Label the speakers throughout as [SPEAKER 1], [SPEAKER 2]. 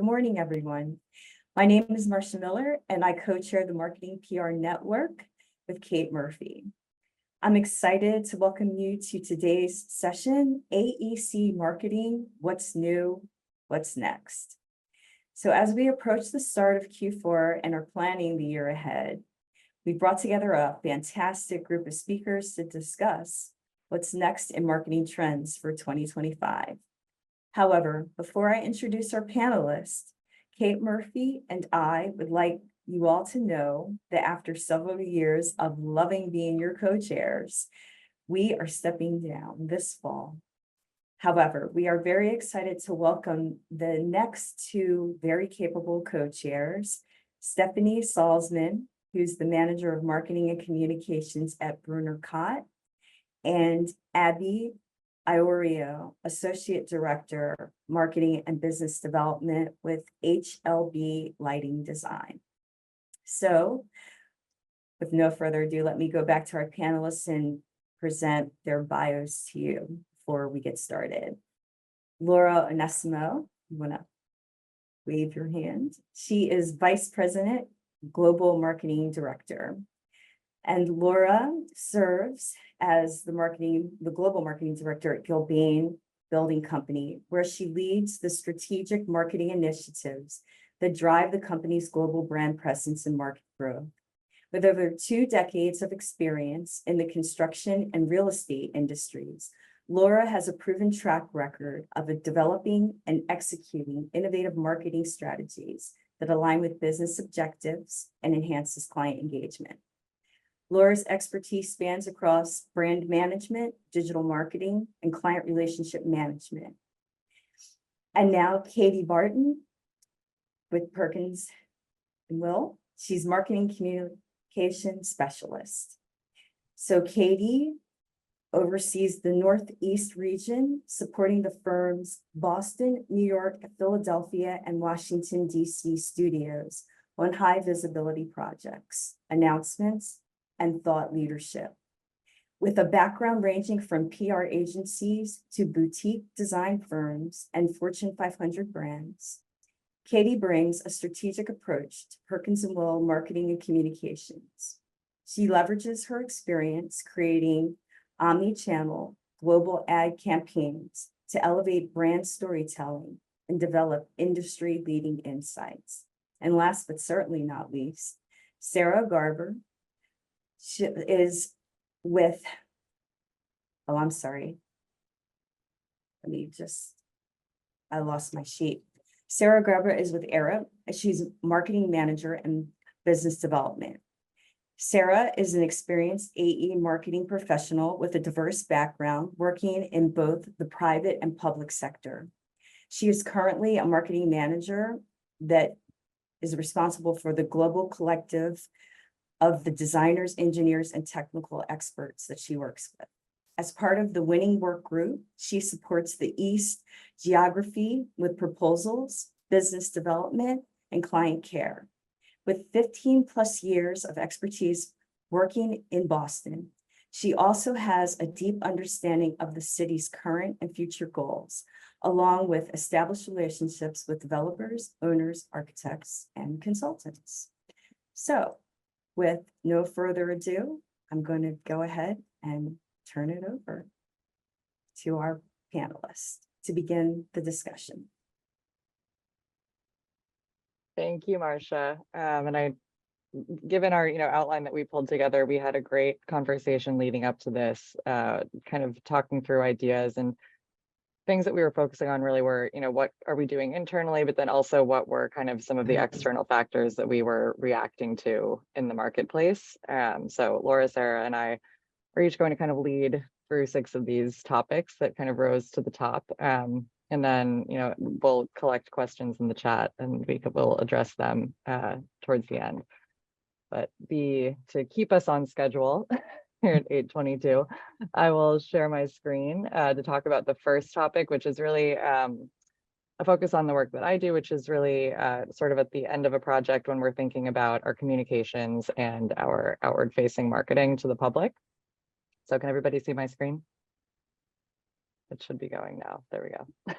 [SPEAKER 1] morning, everyone. My name is Marcia Miller, and I co-chair the Marketing PR Network with Kate Murphy. I'm excited to welcome you to today's session, AEC Marketing, What's New, What's Next? So as we approach the start of Q4 and are planning the year ahead, we brought together a fantastic group of speakers to discuss what's next in marketing trends for 2025. However, before I introduce our panelists, Kate Murphy and I would like you all to know that after several years of loving being your co-chairs, we are stepping down this fall. However, we are very excited to welcome the next two very capable co-chairs, Stephanie Salzman, who's the Manager of Marketing and Communications at Brunner Cott, and Abby Iorio, Associate Director, Marketing and Business Development with HLB Lighting Design. So, with no further ado, let me go back to our panelists and present their bios to you before we get started. Laura Onessimo, you want to wave your hand? She is Vice President, Global Marketing Director. And Laura serves as the Global Marketing Director at Gilbane Building Company, where she leads the strategic marketing initiatives that drive the company's global brand presence and market growth. With over 2 decades of experience in the construction and real estate industries, Laura has a proven track record of developing and executing innovative marketing strategies that align with business objectives and enhances client engagement. Laura's expertise spans across brand management, digital marketing, and client relationship management. And now Katie Barton with Perkins and Will. She's marketing communication specialist. So Katie oversees the Northeast region, supporting the firm's Boston, New York, Philadelphia, and Washington, D.C. studios on high visibility projects, announcements, and thought leadership. With a background ranging from PR agencies to boutique design firms and Fortune 500 brands, Katie brings a strategic approach to Perkins & Will marketing and communications. She leverages her experience creating omni-channel global ad campaigns to elevate brand storytelling and develop industry-leading insights. And last but certainly not least, Sara Garber. She is with, I lost my sheet. Sara Garber is with ARUP. She's marketing manager and business development. Sara is an experienced AE marketing professional with a diverse background, working in both the private and public sector. She is currently a marketing manager that is responsible for the global collective of the designers, engineers, and technical experts that she works with. As part of the winning work group, she supports the East geography with proposals, business development, and client care. With 15 plus years of expertise working in Boston, she also has a deep understanding of the city's current and future goals, along with established relationships with developers, owners, architects, and consultants. So, with no further ado, I'm going to go ahead and turn it over to our panelists to begin the discussion.
[SPEAKER 2] Thank you, Marcia. Given our outline that we pulled together, we had a great conversation leading up to this, kind of talking through ideas, and things that we were focusing on really were, what are we doing internally, but then also what were kind of some of the external factors that we were reacting to in the marketplace. So Laura, Sara, and I are each going to kind of lead through 6 of these topics that kind of rose to the top. And then, we'll collect questions in the chat and we'll address them towards the end. But to keep us on schedule, here at 8:22, I will share my screen to talk about the first topic, which is really a focus on the work that I do, which is really sort of at the end of a project when we're thinking about our communications and our outward-facing marketing to the public. So can everybody see my screen? It should be going now. There we go.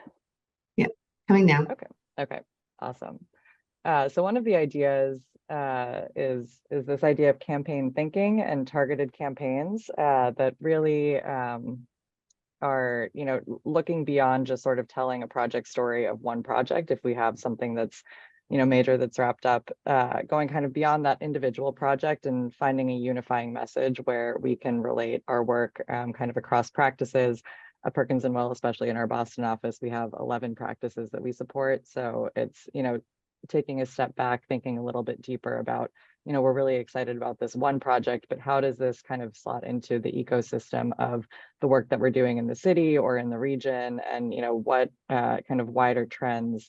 [SPEAKER 3] Yeah, coming now.
[SPEAKER 2] Okay. Awesome. So one of the ideas is this idea of campaign thinking and targeted campaigns that really are, looking beyond just sort of telling a project story of one project. If we have something that's, major that's wrapped up, going kind of beyond that individual project and finding a unifying message where we can relate our work kind of across practices. At Perkins and Will, especially in our Boston office, we have 11 practices that we support. So it's, taking a step back, thinking a little bit deeper about, we're really excited about this one project, but how does this kind of slot into the ecosystem of the work that we're doing in the city or in the region? And, what kind of wider trends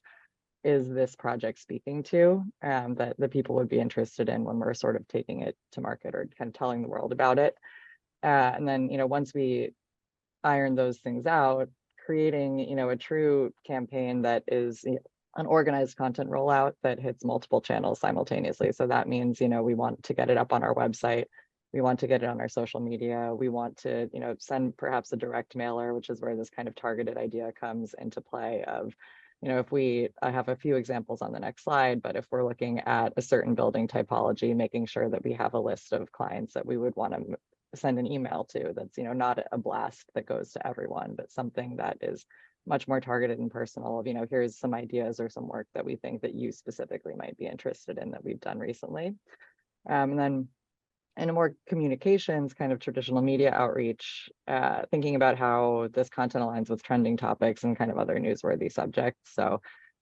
[SPEAKER 2] is this project speaking to that the people would be interested in when we're sort of taking it to market or kind of telling the world about it. And then, once we iron those things out, creating, a true campaign that is an organized content rollout that hits multiple channels simultaneously. So that means, we want to get it up on our website. We want to get it on our social media. We want to, send perhaps a direct mailer, which is where this kind of targeted idea comes into play of, I have a few examples on the next slide, but if we're looking at a certain building typology, making sure that we have a list of clients that we would want to send an email to that's, not a blast that goes to everyone, but something that is much more targeted and personal of, here's some ideas or some work that we think that you specifically might be interested in that we've done recently. And then in a more communications kind of traditional media outreach, thinking about how this content aligns with trending topics and kind of other newsworthy subjects. So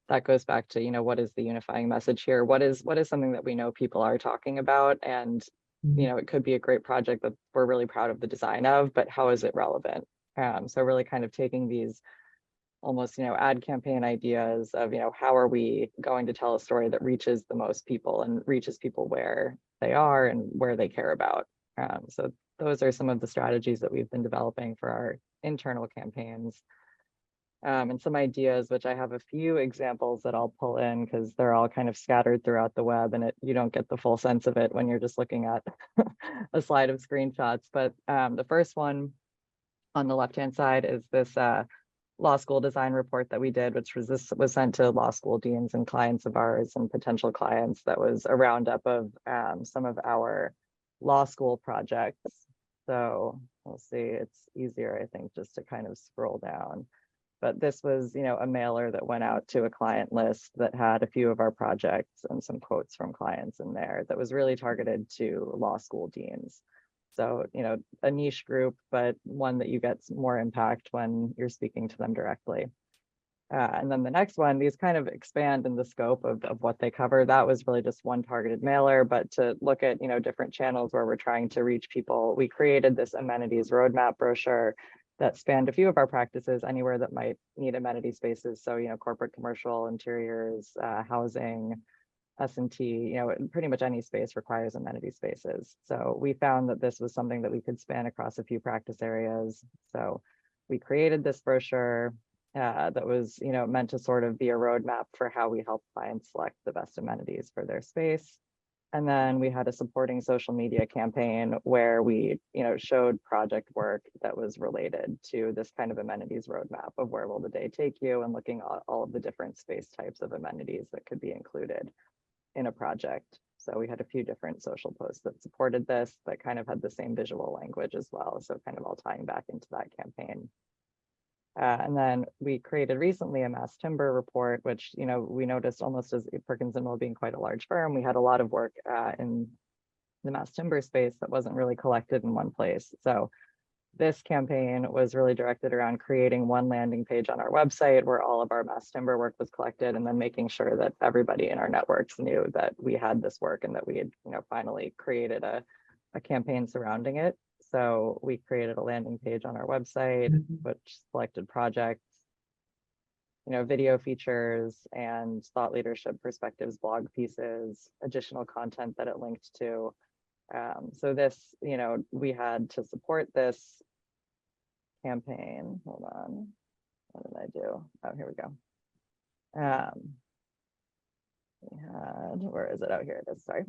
[SPEAKER 2] that goes back to, what is the unifying message here? What is something that we know people are talking about? And, it could be a great project that we're really proud of the design of, but how is it relevant? So really kind of taking these almost, ad campaign ideas of, how are we going to tell a story that reaches the most people and reaches people where they are and where they care about. So those are some of the strategies that we've been developing for our internal campaigns. And some ideas, which I have a few examples that I'll pull in because they're all kind of scattered throughout the web and you don't get the full sense of it when you're just looking at a slide of screenshots. But the first one on the left-hand side is this law school design report that we did, which was sent to law school deans and clients of ours and potential clients. That was a roundup of some of our law school projects. So we'll see, it's easier, I think, just to kind of scroll down. But this was, a mailer that went out to a client list that had a few of our projects and some quotes from clients in there that was really targeted to law school deans. So, a niche group, but one that you get more impact when you're speaking to them directly. And then the next one, these kind of expand in the scope of what they cover. That was really just one targeted mailer, but to look at, different channels where we're trying to reach people, we created this amenities roadmap brochure that spanned a few of our practices, anywhere that might need amenity spaces. So, corporate, commercial, interiors, housing, S&T, pretty much any space requires amenity spaces. So we found that this was something that we could span across a few practice areas. So we created this brochure that was, meant to sort of be a roadmap for how we help clients select the best amenities for their space. And then we had a supporting social media campaign where we, showed project work that was related to this kind of amenities roadmap of where will the day take you and looking at all of the different space types of amenities that could be included in a project. So we had a few different social posts that supported this that kind of had the same visual language as well. So kind of all tying back into that campaign. And then we created recently a mass timber report, which, we noticed almost as Perkins and Will being quite a large firm, we had a lot of work in the mass timber space that wasn't really collected in one place. So this campaign was really directed around creating one landing page on our website where all of our mass timber work was collected, and then making sure that everybody in our networks knew that we had this work and that we had, finally created a campaign surrounding it. So we created a landing page on our website, which selected projects, video features and thought leadership perspectives, blog pieces, additional content that it linked to. So this, we had to support this campaign. Hold on, what did I do? Oh, here we go. We had, where is it? Oh, here it is, sorry.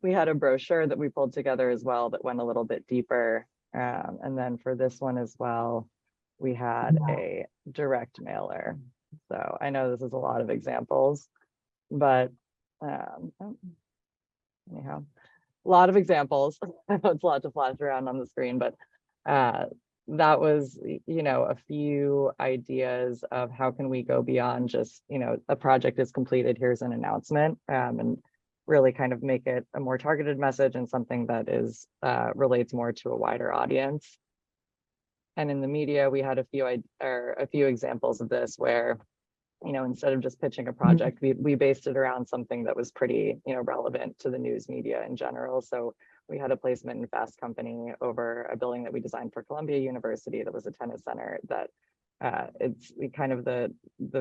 [SPEAKER 2] We had a brochure that we pulled together as well that went a little bit deeper. And then for this one as well, we had a direct mailer. So I know this is a lot of examples, But anyhow, a lot of examples. I know it's a lot to flash around on the screen, but that was, a few ideas of how can we go beyond just, a project is completed, here's an announcement, and really kind of make it a more targeted message and something that is relates more to a wider audience. And in the media, we had a few examples of this where, instead of just pitching a project, we based it around something that was pretty, relevant to the news media in general. So we had a placement in Fast Company over a building that we designed for Columbia University that was a tennis center that it's kind of the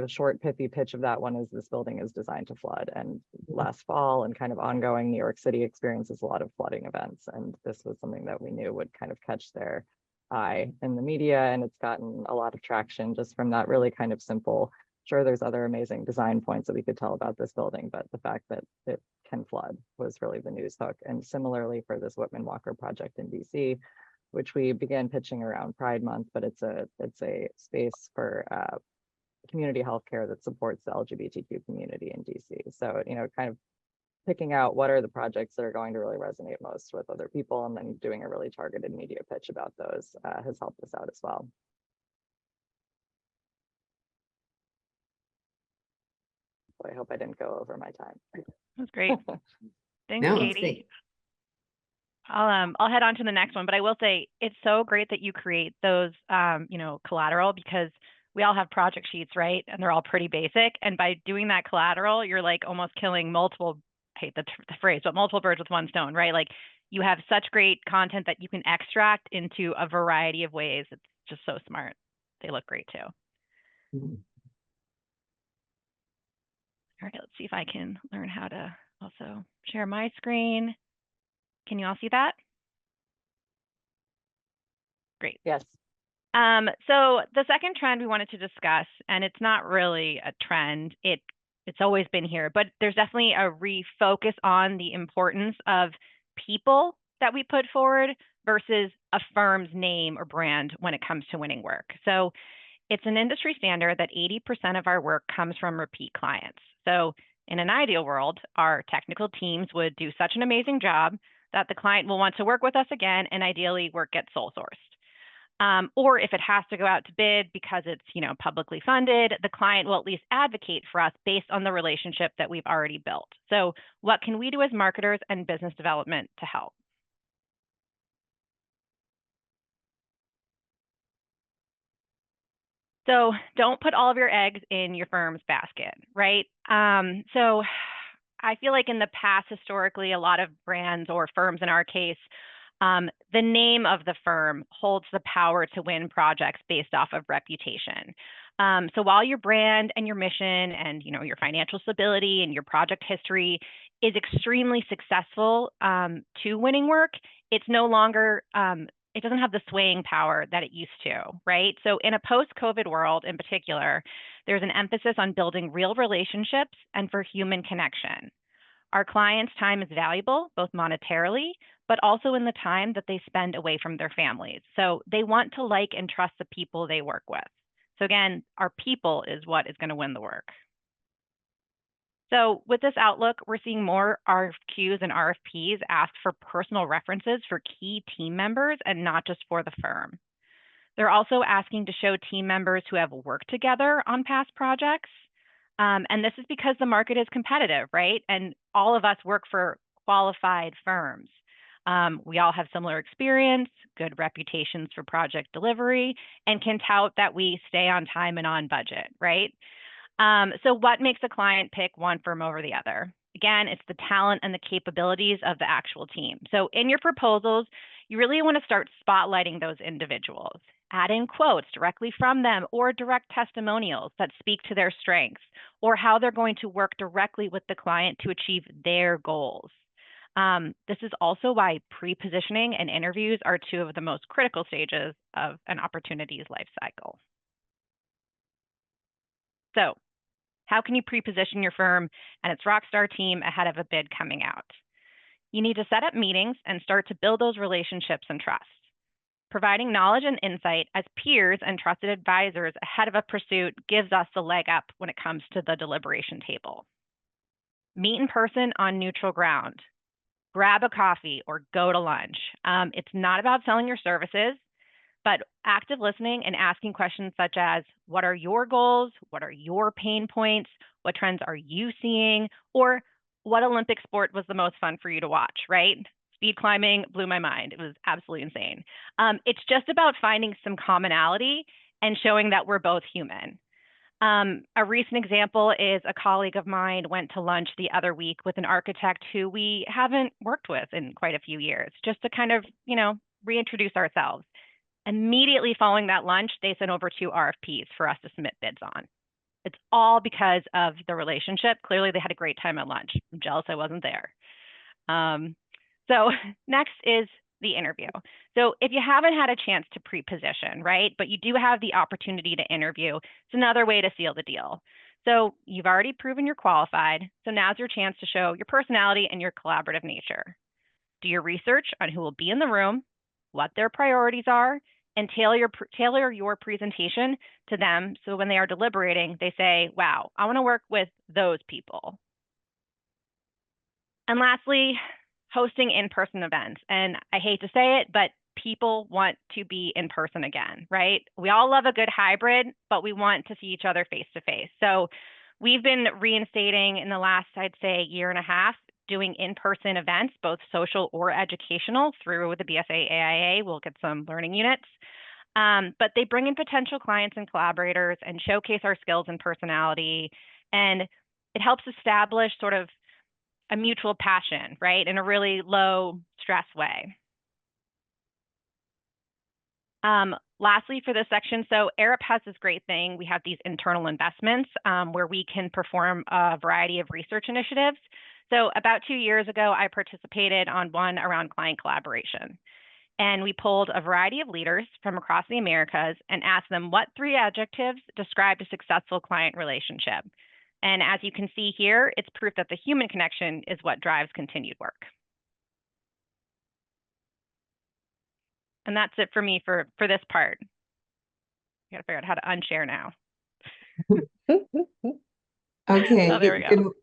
[SPEAKER 2] short pithy pitch of that one is this building is designed to flood, and last fall and kind of ongoing New York City experiences a lot of flooding events, and this was something that we knew would kind of catch their eye in the media, and it's gotten a lot of traction just from that really kind of simple. Sure, there's other amazing design points that we could tell about this building, but the fact that it can flood was really the news hook. And similarly for this Whitman Walker project in DC, which we began pitching around Pride Month, but it's a space for community healthcare that supports the LGBTQ community in DC. So, kind of picking out what are the projects that are going to really resonate most with other people, and then doing a really targeted media pitch about those has helped us out as well. So I hope I didn't go over my time.
[SPEAKER 3] That's great. Thanks,
[SPEAKER 4] No,
[SPEAKER 3] Katie.
[SPEAKER 4] it's great.
[SPEAKER 3] I'll head on to the next one, but I will say it's so great that you create those, collateral, because we all have project sheets, right? And they're all pretty basic. And by doing that collateral, you're like almost killing multiple, I hate the phrase, but multiple birds with one stone, right? Like you have such great content that you can extract into a variety of ways. It's just so smart. They look great too.
[SPEAKER 4] Mhm.
[SPEAKER 3] All right, let's see if I can learn how to also share my screen. Can you all see that? Great.
[SPEAKER 2] Yes.
[SPEAKER 3] So the second trend we wanted to discuss, and it's not really a trend, it's always been here, but there's definitely a refocus on the importance of people that we put forward versus a firm's name or brand when it comes to winning work. So it's an industry standard that 80% of our work comes from repeat clients. So in an ideal world, our technical teams would do such an amazing job that the client will want to work with us again, and ideally work gets sole sourced. Or if it has to go out to bid because it's publicly funded, the client will at least advocate for us based on the relationship that we've already built. So what can we do as marketers and business development to help? So don't put all of your eggs in your firm's basket, right? So I feel like in the past, historically, a lot of brands or firms in our case, the name of the firm holds the power to win projects based off of reputation. So while your brand and your mission and your financial stability and your project history is extremely successful to winning work, it's no longer it doesn't have the swaying power that it used to, right? So in a post-COVID world in particular, there's an emphasis on building real relationships and for human connection. Our clients' time is valuable, both monetarily, but also in the time that they spend away from their families. So they want to like and trust the people they work with. So again, our people is what is going to win the work. So with this outlook, we're seeing more RFQs and RFPs ask for personal references for key team members and not just for the firm. They're also asking to show team members who have worked together on past projects. And this is because the market is competitive, right? And all of us work for qualified firms. We all have similar experience, good reputations for project delivery, and can tout that we stay on time and on budget, right? So what makes a client pick one firm over the other? Again, it's the talent and the capabilities of the actual team. So in your proposals, you really want to start spotlighting those individuals. Add in quotes directly from them or direct testimonials that speak to their strengths or how they're going to work directly with the client to achieve their goals. This is also why pre-positioning and interviews are two of the most critical stages of an opportunity's life cycle. So how can you pre-position your firm and its rockstar team ahead of a bid coming out? You need to set up meetings and start to build those relationships and trust. Providing knowledge and insight as peers and trusted advisors ahead of a pursuit gives us the leg up when it comes to the deliberation table. meet in person on neutral ground, grab a coffee or go to lunch. It's not about selling your services, but active listening and asking questions such as, what are your goals? What are your pain points? What trends are you seeing? Or what Olympic sport was the most fun for you to watch, right? Speed climbing blew my mind. It was absolutely insane. It's just about finding some commonality and showing that we're both human. A recent example is a colleague of mine went to lunch the other week with an architect who we haven't worked with in quite a few years, just to kind of, reintroduce ourselves. Immediately following that lunch, they sent over 2 RFPs for us to submit bids on. It's all because of the relationship. Clearly, they had a great time at lunch. I'm jealous I wasn't there. So next is the interview. So if you haven't had a chance to pre-position, right, but you do have the opportunity to interview, it's another way to seal the deal. So you've already proven you're qualified. So now's your chance to show your personality and your collaborative nature. Do your research on who will be in the room, what their priorities are, and tailor your presentation to them. So when they are deliberating, they say, wow, I want to work with those people. And lastly, hosting in-person events. And I hate to say it, but people want to be in person again, right? We all love a good hybrid, but we want to see each other face to face. So we've been reinstating in the last, I'd say, year and a half, doing in-person events, both social or educational through the BSA AIA. We'll get some learning units. But they bring in potential clients and collaborators and showcase our skills and personality. And it helps establish sort of a mutual passion, right, in a really low stress way. Lastly, for this section, so ARUP has this great thing. We have these internal investments where we can perform a variety of research initiatives. So about 2 years ago, I participated on one around client collaboration. And we pulled a variety of leaders from across the Americas and asked them what 3 adjectives described a successful client relationship. And as you can see here, it's proof that the human connection is what drives continued work. And that's it for me for this part. I gotta figure out how to unshare now.
[SPEAKER 4] Okay.
[SPEAKER 3] Oh, there we go.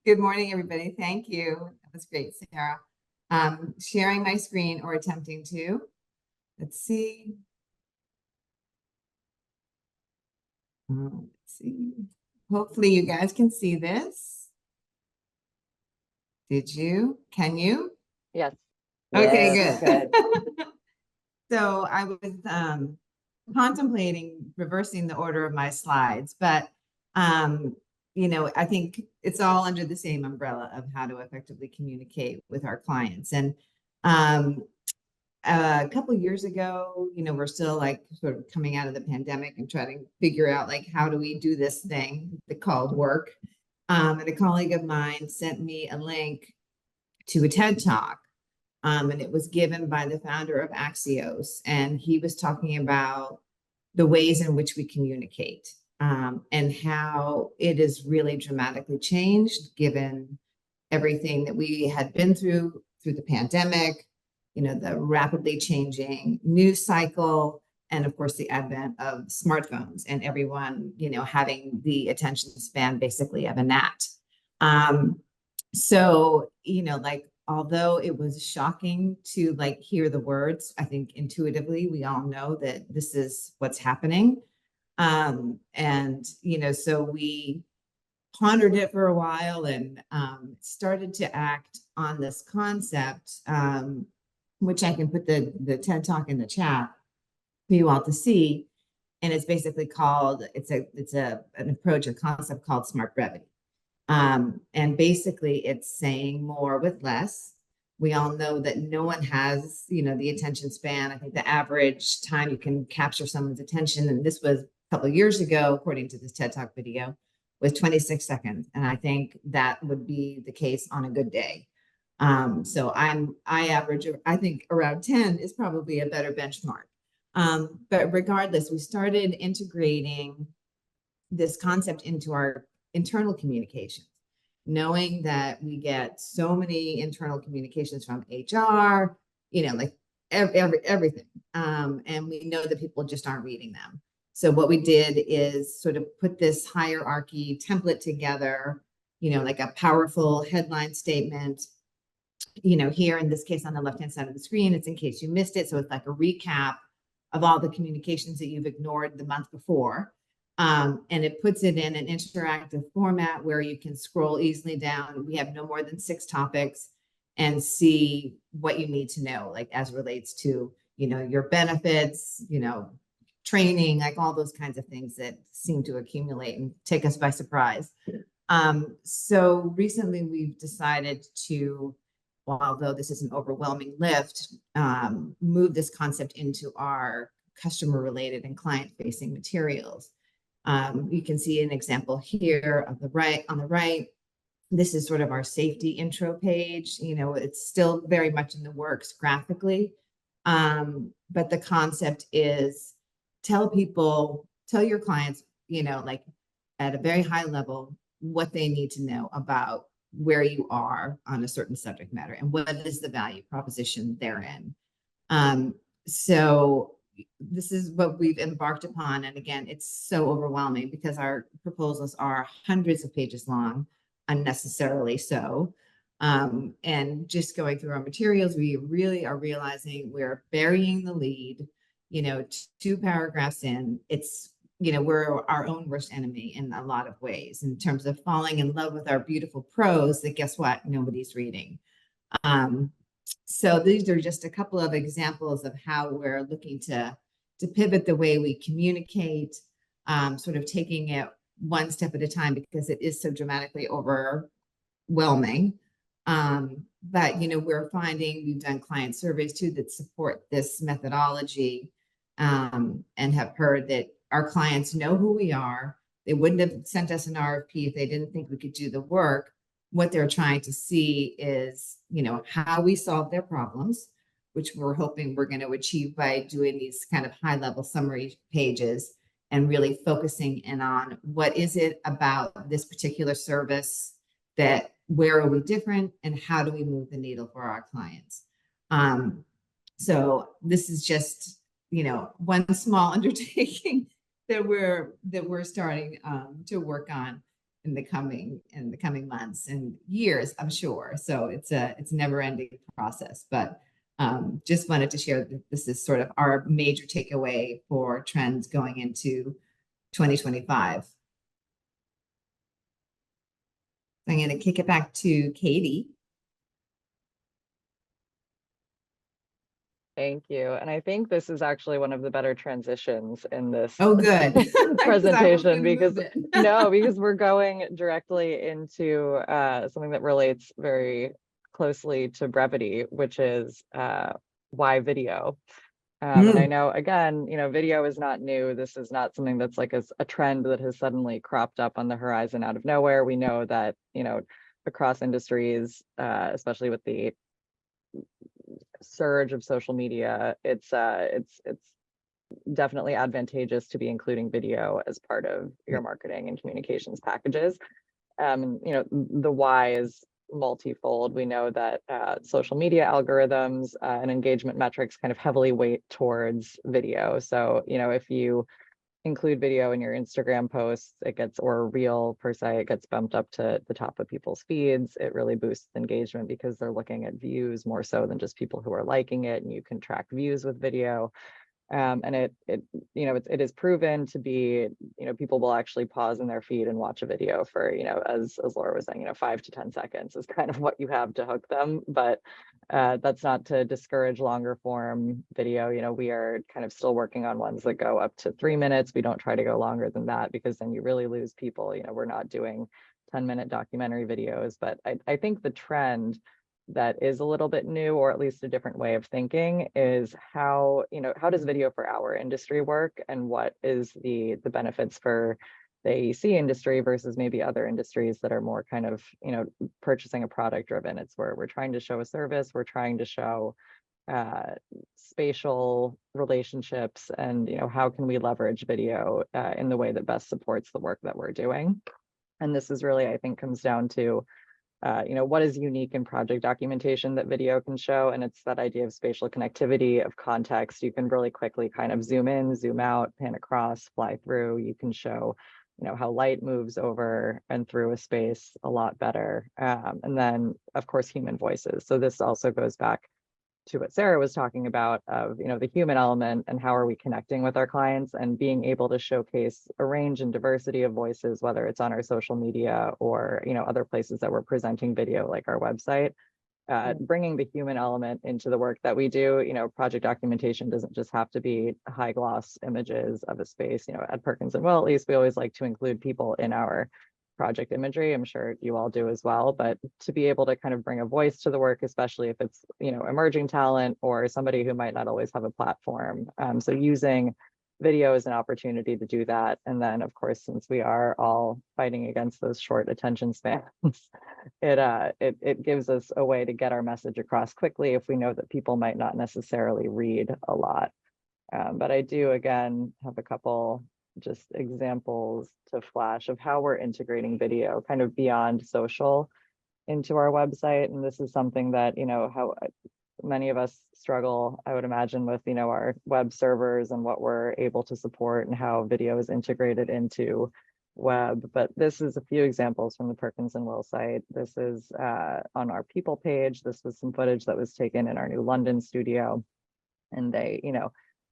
[SPEAKER 4] Good morning, everybody. Thank you. That was great, Sarah. Sharing my screen or attempting to. Let's see. Let's see. Hopefully you guys can see this. Did you? Can you?
[SPEAKER 2] Yes.
[SPEAKER 4] Okay,
[SPEAKER 1] Yes,
[SPEAKER 4] good. So I was contemplating reversing the order of my slides, but I think it's all under the same umbrella of how to effectively communicate with our clients. And a couple of years ago, we're still like sort of coming out of the pandemic and trying to figure out like, how do we do this thing called work? And a colleague of mine sent me a link to a TED Talk. And it was given by the founder of Axios. And he was talking about the ways in which we communicate and how it is really dramatically changed given everything that we had been through the pandemic, the rapidly changing news cycle, and of course the advent of smartphones and everyone, having the attention span basically of a gnat. So, although it was shocking to hear the words, I think intuitively we all know that this is what's happening. So we pondered it for a while and started to act on this concept, which I can put the TED Talk in the chat for you all to see. And it's basically called, an approach, a concept called smart brevity. And basically it's saying more with less. We all know that no one has, the attention span. I think the average time you can capture someone's attention, and this was a couple of years ago, according to this TED Talk video, was 26 seconds. And I think that would be the case on a good day. So I average, I think around 10 is probably a better benchmark. But regardless, we started integrating this concept into our internal communications, knowing that we get so many internal communications from HR, everything. And we know that people just aren't reading them. So what we did is sort of put this hierarchy template together like a powerful headline statement. Here in this case on the left-hand side of the screen, it's in case you missed it. So it's like a recap of all the communications that you've ignored the month before. And it puts it in an interactive format where you can scroll easily down. We have no more than 6 topics and see what you need to know, like as relates to, your benefits, training, like all those kinds of things that seem to accumulate and take us by surprise. So recently we've decided to, although this is an overwhelming lift, move this concept into our customer related and client facing materials. You can see an example here on the right. This is sort of our safety intro page. It's still very much in the works graphically. But the concept is tell your clients, like at a very high level, what they need to know about where you are on a certain subject matter and what is the value proposition therein. So this is what we've embarked upon. And again, it's so overwhelming because our proposals are hundreds of pages long, unnecessarily so. And just going through our materials, we really are realizing we're burying the lead, 2 paragraphs in. It's, we're our own worst enemy in a lot of ways in terms of falling in love with our beautiful prose that, guess what, nobody's reading. So these are just a couple of examples of how we're looking to pivot the way we communicate, sort of taking it one step at a time because it is so dramatically overwhelming. But, we're finding we've done client surveys too that support this methodology, and have heard that our clients know who we are. They wouldn't have sent us an RFP if they didn't think we could do the work. What they're trying to see is, how we solve their problems, which we're hoping we're going to achieve by doing these kind of high level summary pages and really focusing in on what is it about this particular service that where are we different and how do we move the needle for our clients. So this is just, one small undertaking that we're starting to work on in the coming months and years, I'm sure. So it's a never ending process, but just wanted to share that this is sort of our major takeaway for trends going into 2025. I'm going to kick it back to Katie.
[SPEAKER 2] Thank you. And I think this is actually one of the better transitions in this
[SPEAKER 4] good
[SPEAKER 2] presentation because we're going directly into something that relates very closely to brevity, which is why video. And I know, again, video is not new. This is not something that's like a trend that has suddenly cropped up on the horizon out of nowhere. We know that, across industries, especially with the surge of social media, it's definitely advantageous to be including video as part of your marketing and communications packages. The why is multifold. We know that social media algorithms and engagement metrics kind of heavily weight towards video. So, if you include video in your Instagram posts, or reel per se, it gets bumped up to the top of people's feeds. It really boosts engagement because they're looking at views more so than just people who are liking it, and you can track views with video. And it is proven to be, people will actually pause in their feed and watch a video for, as Laura was saying, 5 to 10 seconds is kind of what you have to hook them. But that's not to discourage longer form video. We are kind of still working on ones that go up to 3 minutes. We don't try to go longer than that because then you really lose people. We're not doing 10-minute documentary videos, but I think the trend that is a little bit new, or at least a different way of thinking, is how does video for our industry work, and what is the benefits for the AEC industry versus maybe other industries that are more kind of purchasing a product driven. It's where we're trying to show a service, we're trying to show spatial relationships, and how can we leverage video in the way that best supports the work that we're doing. And this is really, I think, comes down to what is unique in project documentation that video can show. And it's that idea of spatial connectivity, of context. You can really quickly kind of zoom in, zoom out, pan across, fly through. You can show how light moves over and through a space a lot better. And then, of course, human voices. So this also goes back to what Sara was talking about of, the human element and how are we connecting with our clients and being able to showcase a range and diversity of voices, whether it's on our social media or, other places that we're presenting video like our website. Bringing the human element into the work that we do, project documentation doesn't just have to be high gloss images of a space. At Perkins and Will, at least we always like to include people in our project imagery. I'm sure you all do as well, but to be able to kind of bring a voice to the work, especially if it's, emerging talent or somebody who might not always have a platform. So using video is an opportunity to do that. And then, of course, since we are all fighting against those short attention spans, it gives us a way to get our message across quickly if we know that people might not necessarily read a lot. But I do, again, have a couple just examples to flash of how we're integrating video kind of beyond social into our website. And this is something that, how many of us struggle, I would imagine, with, our web servers and what we're able to support and how video is integrated into web. But this is a few examples from the Perkins and Will site. This is on our people page. This was some footage that was taken in our new London studio. And they,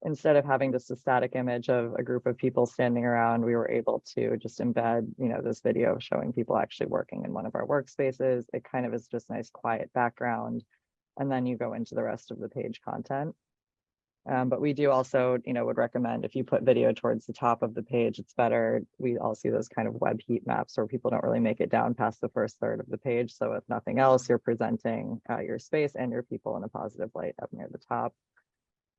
[SPEAKER 2] instead of having just a static image of a group of people standing around, we were able to just embed, this video showing people actually working in one of our workspaces. It kind of is just nice, quiet background. And then you go into the rest of the page content. But we do also, would recommend if you put video towards the top of the page, it's better. We all see those kind of web heat maps where people don't really make it down past the first third of the page. So if nothing else, you're presenting your space and your people in a positive light up near the top.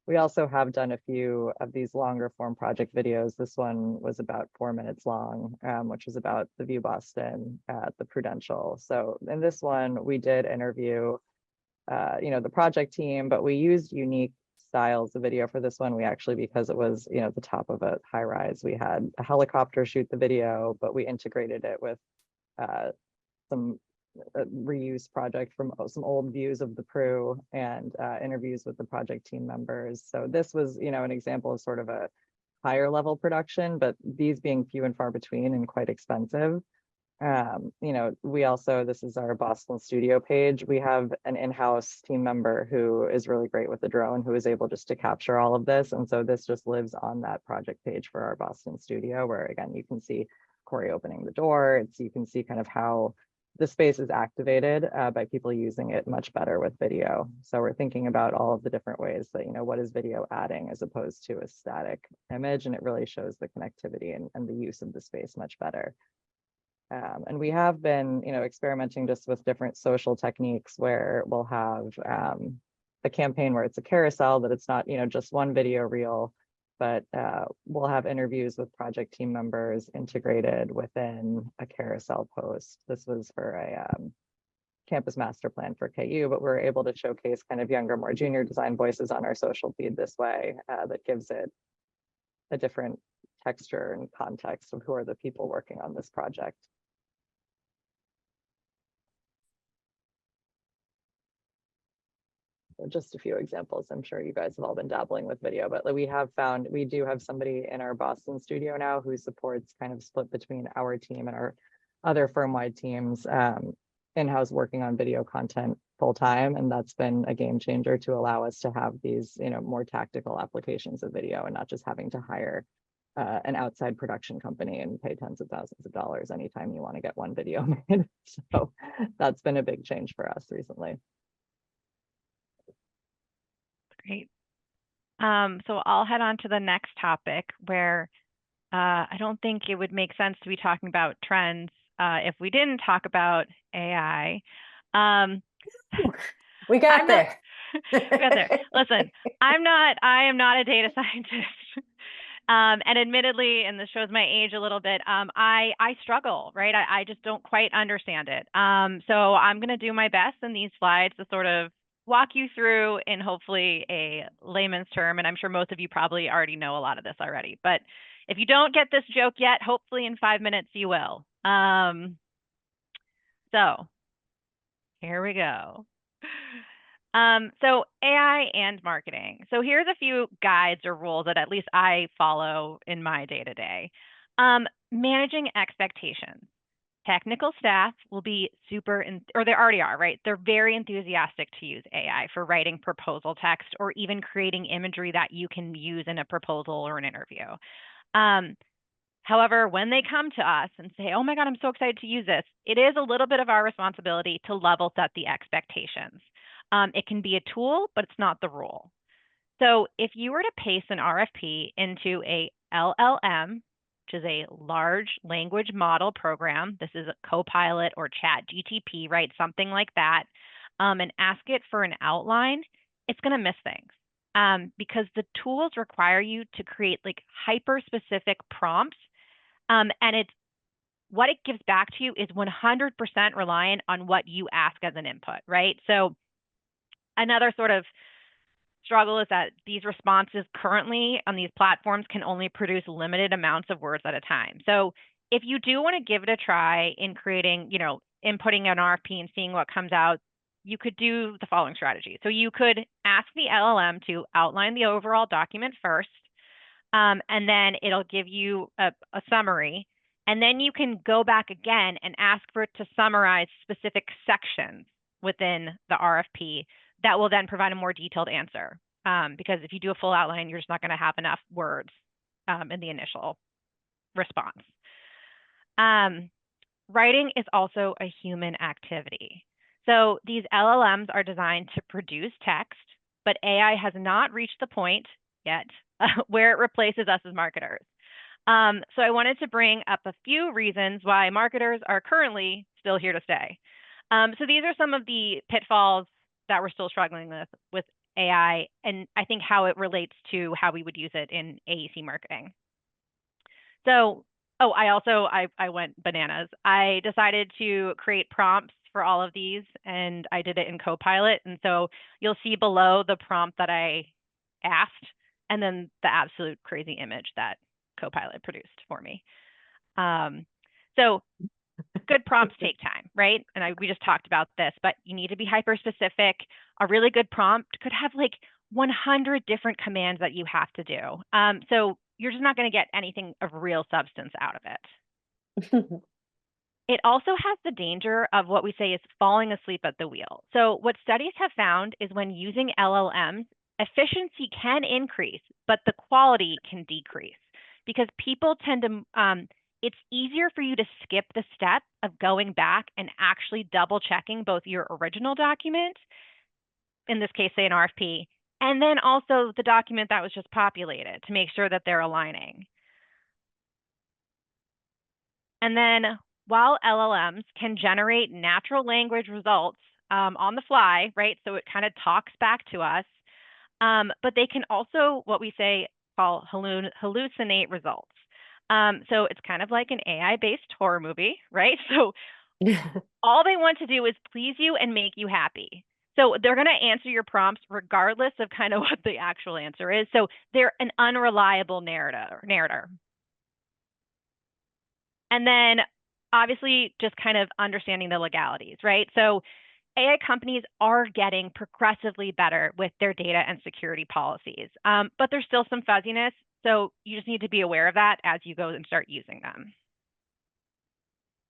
[SPEAKER 2] We also have done a few of these longer form project videos. This one was about 4 minutes long, which was about the View Boston at the Prudential. So in this one, we did interview the project team, but we used unique styles of video for this one. We actually, because it was, the top of a high rise, we had a helicopter shoot the video, but we integrated it with some reuse project from some old views of the Pru and interviews with the project team members. So this was, an example of sort of a higher level production, but these being few and far between and quite expensive. We also, this is our Boston studio page. We have an in-house team member who is really great with the drone, who is able just to capture all of this. And so this just lives on that project page for our Boston studio, where again, you can see Corey opening the door. You can see kind of how the space is activated by people using it much better with video. So we're thinking about all of the different ways that, what is video adding as opposed to a static image. And it really shows the connectivity and the use of the space much better. And we have been, experimenting just with different social techniques where we'll have a campaign where it's a carousel, that it's not, just one video reel, but we'll have interviews with project team members integrated within a carousel post. This was for a campus master plan for KU, but we're able to showcase kind of younger, more junior design voices on our social feed this way. That gives it a different texture and context of who are the people working on this project. Just a few examples. I'm sure you guys have all been dabbling with video, but we do have somebody in our Boston studio now who supports kind of split between our team and our other firm-wide teams in-house working on video content full-time. And that's been a game changer to allow us to have these, more tactical applications of video and not just having to hire an outside production company and pay tens of thousands of dollars anytime you want to get one video made. So that's been a big change for us recently.
[SPEAKER 3] Great. So I'll head on to the next topic where I don't think it would make sense to be talking about trends if we didn't talk about AI.
[SPEAKER 5] We got there.
[SPEAKER 3] We got there. Listen, I am not a data scientist. And admittedly, and this shows my age a little bit, I struggle, right? I just don't quite understand it. So I'm going to do my best in these slides to sort of walk you through in hopefully a layman's term, and I'm sure most of you probably already know a lot of this already, but if you don't get this joke yet, hopefully in 5 minutes you will. So here we go. So AI and marketing. So here's a few guides or rules that at least I follow in my day-to-day. Managing expectations. Technical staff will be or they already are, right? They're very enthusiastic to use AI for writing proposal text or even creating imagery that you can use in a proposal or an interview. However, when they come to us and say, oh my God, I'm so excited to use this, it is a little bit of our responsibility to level set the expectations. It can be a tool, but it's not the rule. So if you were to paste an RFP into a LLM, which is a large language model program, this is a Copilot or ChatGPT, right? Something like that, and ask it for an outline, it's going to miss things because the tools require you to create like hyper-specific prompts. And what it gives back to you is 100% reliant on what you ask as an input, right? So another sort of struggle is that these responses currently on these platforms can only produce limited amounts of words at a time. So if you do want to give it a try in creating, inputting an RFP and seeing what comes out, you could do the following strategy. So you could ask the LLM to outline the overall document first, and then it'll give you a summary. And then you can go back again and ask for it to summarize specific sections within the RFP that will then provide a more detailed answer. Because if you do a full outline, you're just not going to have enough words in the initial response. Writing is also a human activity. So these LLMs are designed to produce text, but AI has not reached the point yet where it replaces us as marketers. So I wanted to bring up a few reasons why marketers are currently still here to stay. So these are some of the pitfalls that we're still struggling with AI, and I think how it relates to how we would use it in AEC marketing. So, I went bananas. I decided to create prompts for all of these, and I did it in Copilot. And so you'll see below the prompt that I asked, and then the absolute crazy image that Copilot produced for me. So good prompts take time, right? And we just talked about this, but you need to be hyper specific. A really good prompt could have like 100 different commands that you have to do. So you're just not going to get anything of real substance out of it. It also has the danger of what we say is falling asleep at the wheel. So what studies have found is when using LLMs, efficiency can increase, but the quality can decrease because people tend to, it's easier for you to skip the step of going back and actually double checking both your original document, in this case, say an RFP, and then also the document that was just populated to make sure that they're aligning. And then while LLMs can generate natural language results on the fly, right? So it kind of talks back to us, but they can also, what we say, call hallucinate results. So it's kind of like an AI-based horror movie, right? So all they want to do is please you and make you happy. So they're going to answer your prompts regardless of kind of what the actual answer is. So they're an unreliable narrator. And then obviously just kind of understanding the legalities, right? So AI companies are getting progressively better with their data and security policies, but there's still some fuzziness. So you just need to be aware of that as you go and start using them.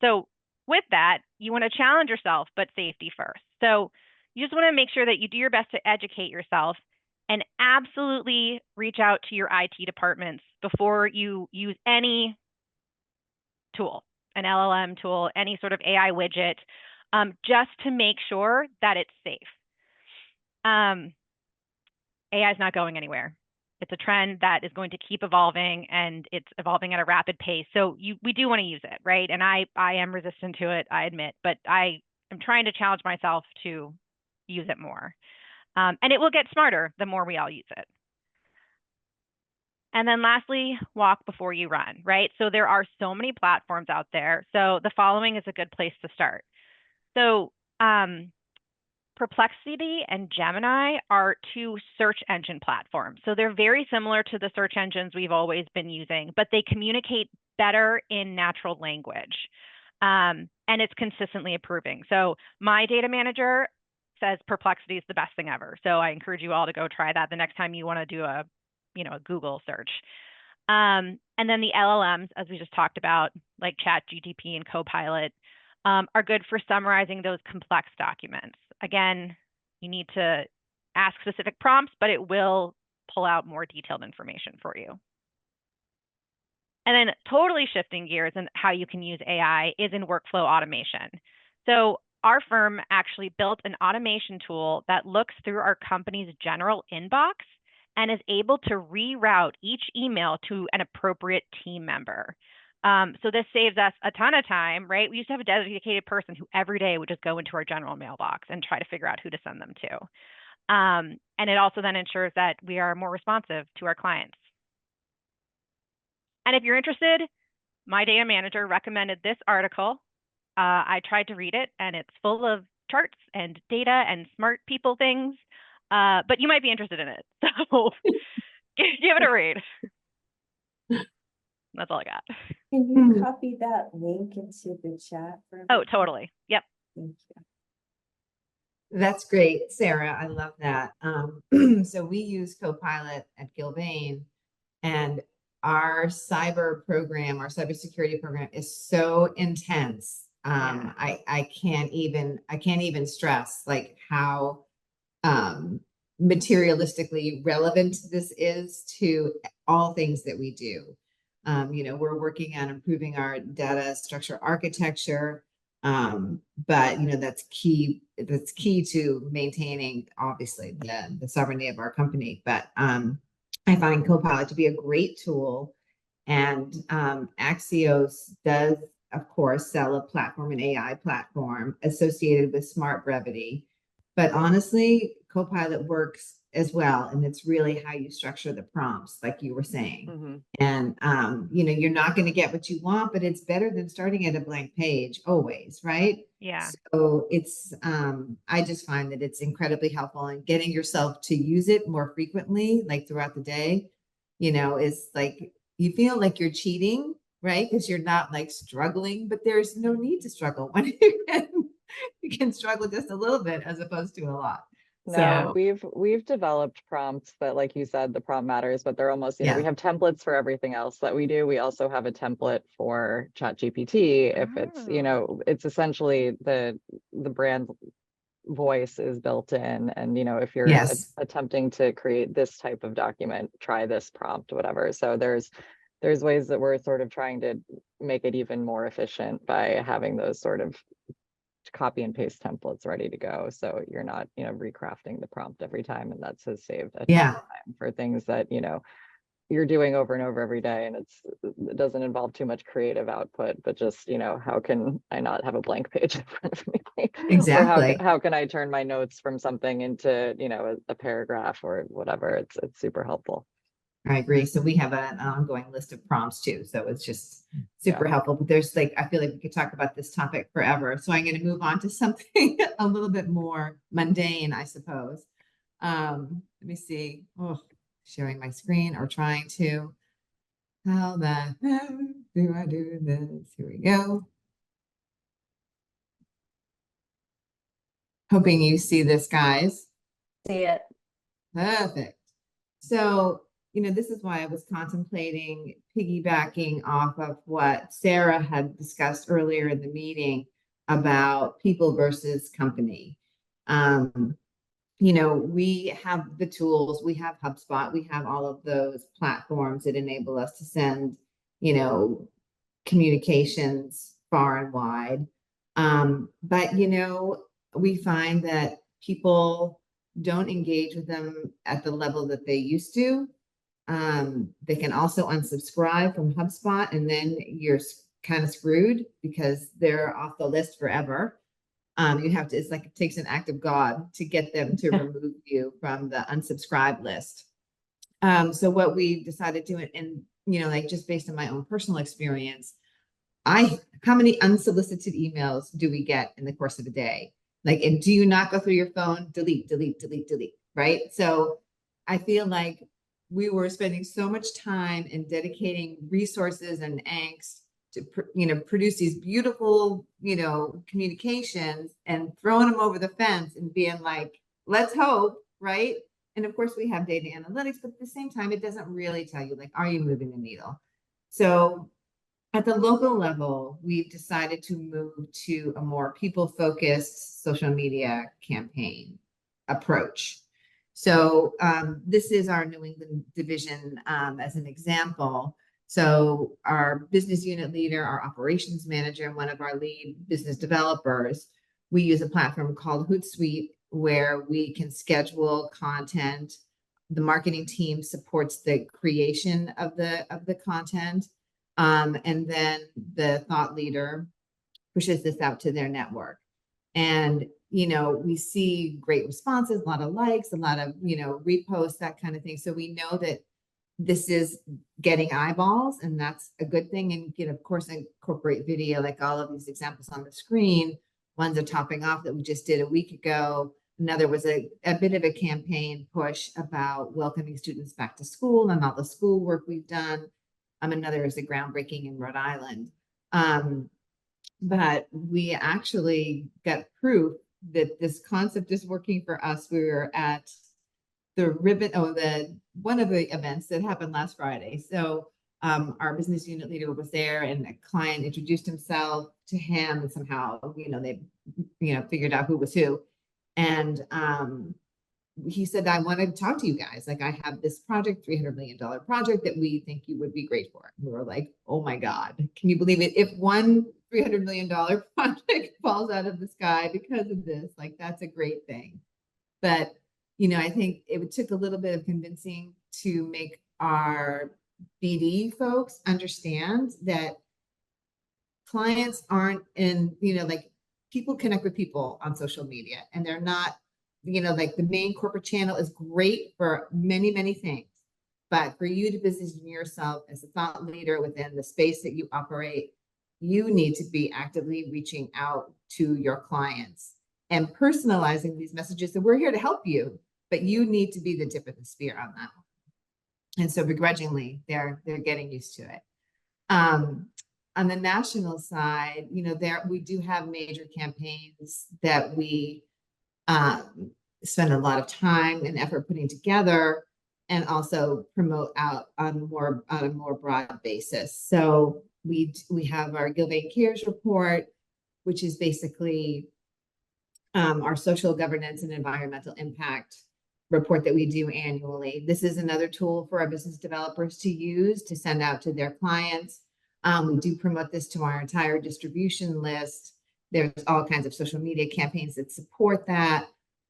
[SPEAKER 3] So with that, you want to challenge yourself, but safety first. So you just want to make sure that you do your best to educate yourself and absolutely reach out to your IT departments before you use any tool, an LLM tool, any sort of AI widget, just to make sure that it's safe. AI is not going anywhere. It's a trend that is going to keep evolving, and it's evolving at a rapid pace. So we do want to use it, right? And I am resistant to it, I admit, but I am trying to challenge myself to use it more. And it will get smarter the more we all use it. And then lastly, walk before you run, right? So there are so many platforms out there. So the following is a good place to start. So Perplexity and Gemini are two search engine platforms. So they're very similar to the search engines we've always been using, but they communicate better in natural language. And it's consistently improving. So my data manager says Perplexity is the best thing ever. So I encourage you all to go try that the next time you want to do a Google search. And then the LLMs, as we just talked about, like ChatGPT and Copilot, are good for summarizing those complex documents. Again, you need to ask specific prompts, but it will pull out more detailed information for you. And then totally shifting gears and how you can use AI is in workflow automation. So our firm actually built an automation tool that looks through our company's general inbox and is able to reroute each email to an appropriate team member. So this saves us a ton of time, right? We used to have a dedicated person who every day would just go into our general mailbox and try to figure out who to send them to. And it also then ensures that we are more responsive to our clients. And if you're interested, my data manager recommended this article. I tried to read it, and it's full of charts and data and smart people things, but you might be interested in it. So give it a read. That's all I got.
[SPEAKER 1] Can you copy that link into the chat?
[SPEAKER 3] Oh, totally. Yep.
[SPEAKER 1] Thank you.
[SPEAKER 4] That's great, Sarah. I love that. So we use Copilot at Gilbane, and our cybersecurity program is so intense. I can't even stress like how materialistically relevant this is to all things that we do. We're working on improving our data structure architecture, but that's key to maintaining obviously the sovereignty of our company. But I find Copilot to be a great tool, and Axios does, of course, sell a platform, an AI platform associated with smart brevity. But honestly, Copilot works as well, and it's really how you structure the prompts, like you were saying.
[SPEAKER 2] Mm-hmm.
[SPEAKER 4] And you're not going to get what you want, but it's better than starting at a blank page always, right?
[SPEAKER 3] Yeah.
[SPEAKER 4] So it's I just find that it's incredibly helpful, and getting yourself to use it more frequently, like throughout the day, is like you feel like you're cheating, right? Because you're not like struggling, but there's no need to struggle when you can struggle just a little bit as opposed to a lot.
[SPEAKER 2] No, we've developed prompts that, like you said, the prompt matters, but they're almost, we have templates for everything else that we do. We also have a template for ChatGPT. If it's, it's essentially the brand voice is built in, and if you're attempting to create this type of document, try this prompt, whatever. So there's ways that we're sort of trying to make it even more efficient by having those sort of copy and paste templates ready to go, so you're not recrafting the prompt every time, and that's has saved a ton of time for things that you're doing over and over every day, and it doesn't involve too much creative output, but just how can I not have a blank page in front of me?
[SPEAKER 4] Exactly.
[SPEAKER 2] Or how can I turn my notes from something into a paragraph or whatever? It's super helpful.
[SPEAKER 4] I agree. So we have an ongoing list of prompts too. So it's just super helpful. But there's I feel like we could talk about this topic forever. So I'm going to move on to something a little bit more mundane, I suppose. Let me see. Oh, sharing my screen or trying to. How the hell do I do this? Here we go. Hoping you see this, guys.
[SPEAKER 1] See it.
[SPEAKER 4] Perfect. So this is why I was contemplating piggybacking off of what Sara had discussed earlier in the meeting about people versus company. We have the tools, we have HubSpot, we have all of those platforms that enable us to send, communications far and wide. But, we find that people don't engage with them at the level that they used to. They can also unsubscribe from HubSpot, and then you're kind of screwed because they're off the list forever. You have to, it's like it takes an act of God to get them to remove you from the unsubscribe list. So what we decided to do, and just based on my own personal experience, how many unsolicited emails do we get in the course of a day? And do you not go through your phone? Delete, delete, delete, delete, right? So I feel like we were spending so much time and dedicating resources and angst to, produce these beautiful, communications, and throwing them over the fence and being like, let's hope, right? And of course, we have data analytics, but at the same time, it doesn't really tell you, like, are you moving the needle? So at the local level, we've decided to move to a more people-focused social media campaign approach. So this is our New England division as an example. So our business unit leader, our operations manager, and one of our lead business developers, we use a platform called Hootsuite where we can schedule content. The marketing team supports the creation of the content. And then the thought leader pushes this out to their network. And, we see great responses, a lot of likes, a lot of, reposts, that kind of thing. So we know that this is getting eyeballs, and that's a good thing. And you can, of course, incorporate video, like all of these examples on the screen. One's a topping off that we just did a week ago. Another was a bit of a campaign push about welcoming students back to school and all the schoolwork we've done. Another is a groundbreaking in Rhode Island. But we actually got proof that this concept is working for us. We were at the one of the events that happened last Friday. So our business unit leader was there, and a client introduced himself to him, and somehow, they, figured out who was who. And he said, I want to talk to you guys. Like, I have this project, $300 million project that we think you would be great for. And we were like, oh my God, can you believe it? If one $300 million project falls out of the sky because of this, like, that's a great thing. But, I think it took a little bit of convincing to make our BD folks understand that clients aren't in, like, people connect with people on social media, and they're not, like, the main corporate channel is great for many, many things. But for you to position yourself as a thought leader within the space that you operate, you need to be actively reaching out to your clients and personalizing these messages. And we're here to help you, but you need to be the tip of the spear on that. And so begrudgingly, they're getting used to it. On the national side, we do have major campaigns that we spend a lot of time and effort putting together, and also promote out on a more broad basis. So we have our Gilbane Cares report, which is basically our social governance and environmental impact report that we do annually. This is another tool for our business developers to use to send out to their clients. We do promote this to our entire distribution list. There's all kinds of social media campaigns that support that,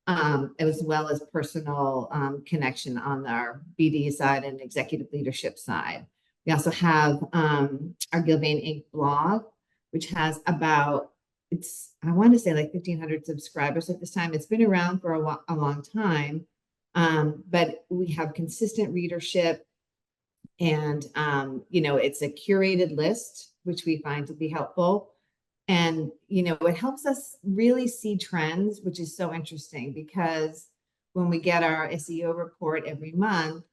[SPEAKER 4] as well as personal connection on our BD side and executive leadership side. We also have our Gilbane Inc. blog, which has about, I want to say like 1,500 subscribers at this time. It's been around for a long time, but we have consistent readership, and it's a curated list, which we find to be helpful. And, it helps us really see trends, which is so interesting, because when we get our SEO report every month,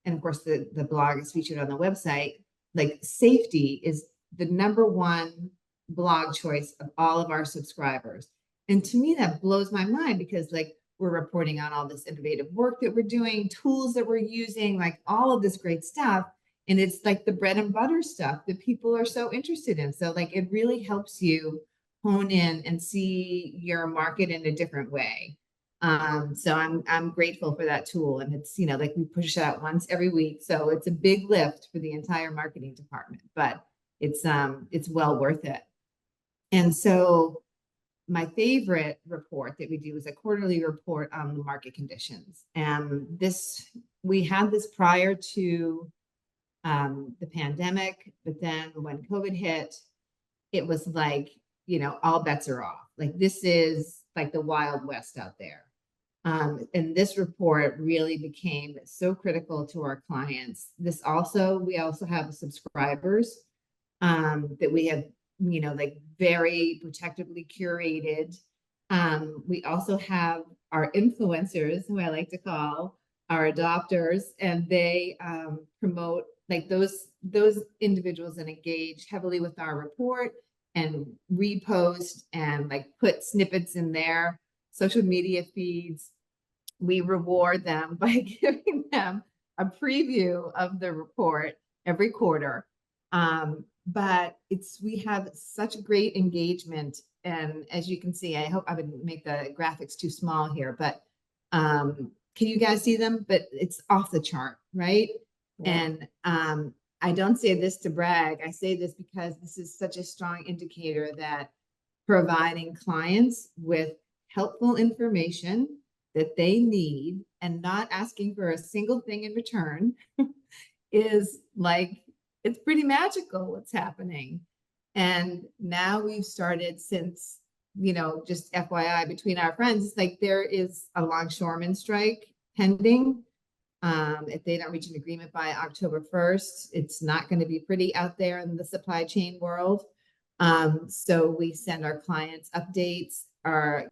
[SPEAKER 4] and of course the blog is featured on the website, like, safety is the #1 blog choice of all of our subscribers. And to me, that blows my mind, because, like, we're reporting on all this innovative work that we're doing, tools that we're using, like, all of this great stuff. And it's like the bread and butter stuff that people are so interested in. So, like, it really helps you hone in and see your market in a different way. So I'm grateful for that tool. And it's, like, we push it out once every week. So it's a big lift for the entire marketing department, but it's well worth it. And so my favorite report that we do is a quarterly report on the market conditions. And we had this prior to the pandemic, but then when COVID hit, it was like, all bets are off. Like, this is like the Wild West out there. And this report really became so critical to our clients. We also have subscribers that we have, like, very protectively curated. We also have our influencers, who I like to call our adopters, and they promote, like, those individuals, and engage heavily with our report and repost and, like, put snippets in their social media feeds. we reward them by giving them a preview of the report every quarter. But we have such great engagement. And as you can see, I hope I wouldn't make the graphics too small here, but can you guys see them? But it's off the chart, right?
[SPEAKER 2] Yeah.
[SPEAKER 4] And I don't say this to brag. I say this because this is such a strong indicator that providing clients with helpful information that they need and not asking for a single thing in return is like, it's pretty magical what's happening. And now we've started since, just FYI between our friends, it's like there is a longshoreman strike pending. If they don't reach an agreement by October 1st, it's not going to be pretty out there in the supply chain world. So we send our clients updates, our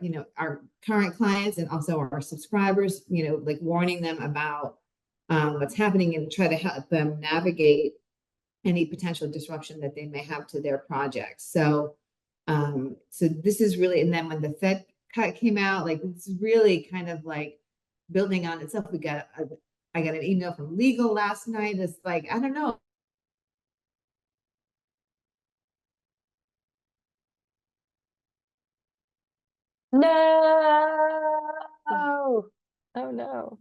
[SPEAKER 4] current clients and also our subscribers, like warning them about what's happening and try to help them navigate any potential disruption that they may have to their projects. So this is really, and then when the Fed cut came out, like it's really kind of like building on itself. I got an email from legal last night. It's like, I don't know.
[SPEAKER 2] No. Oh no.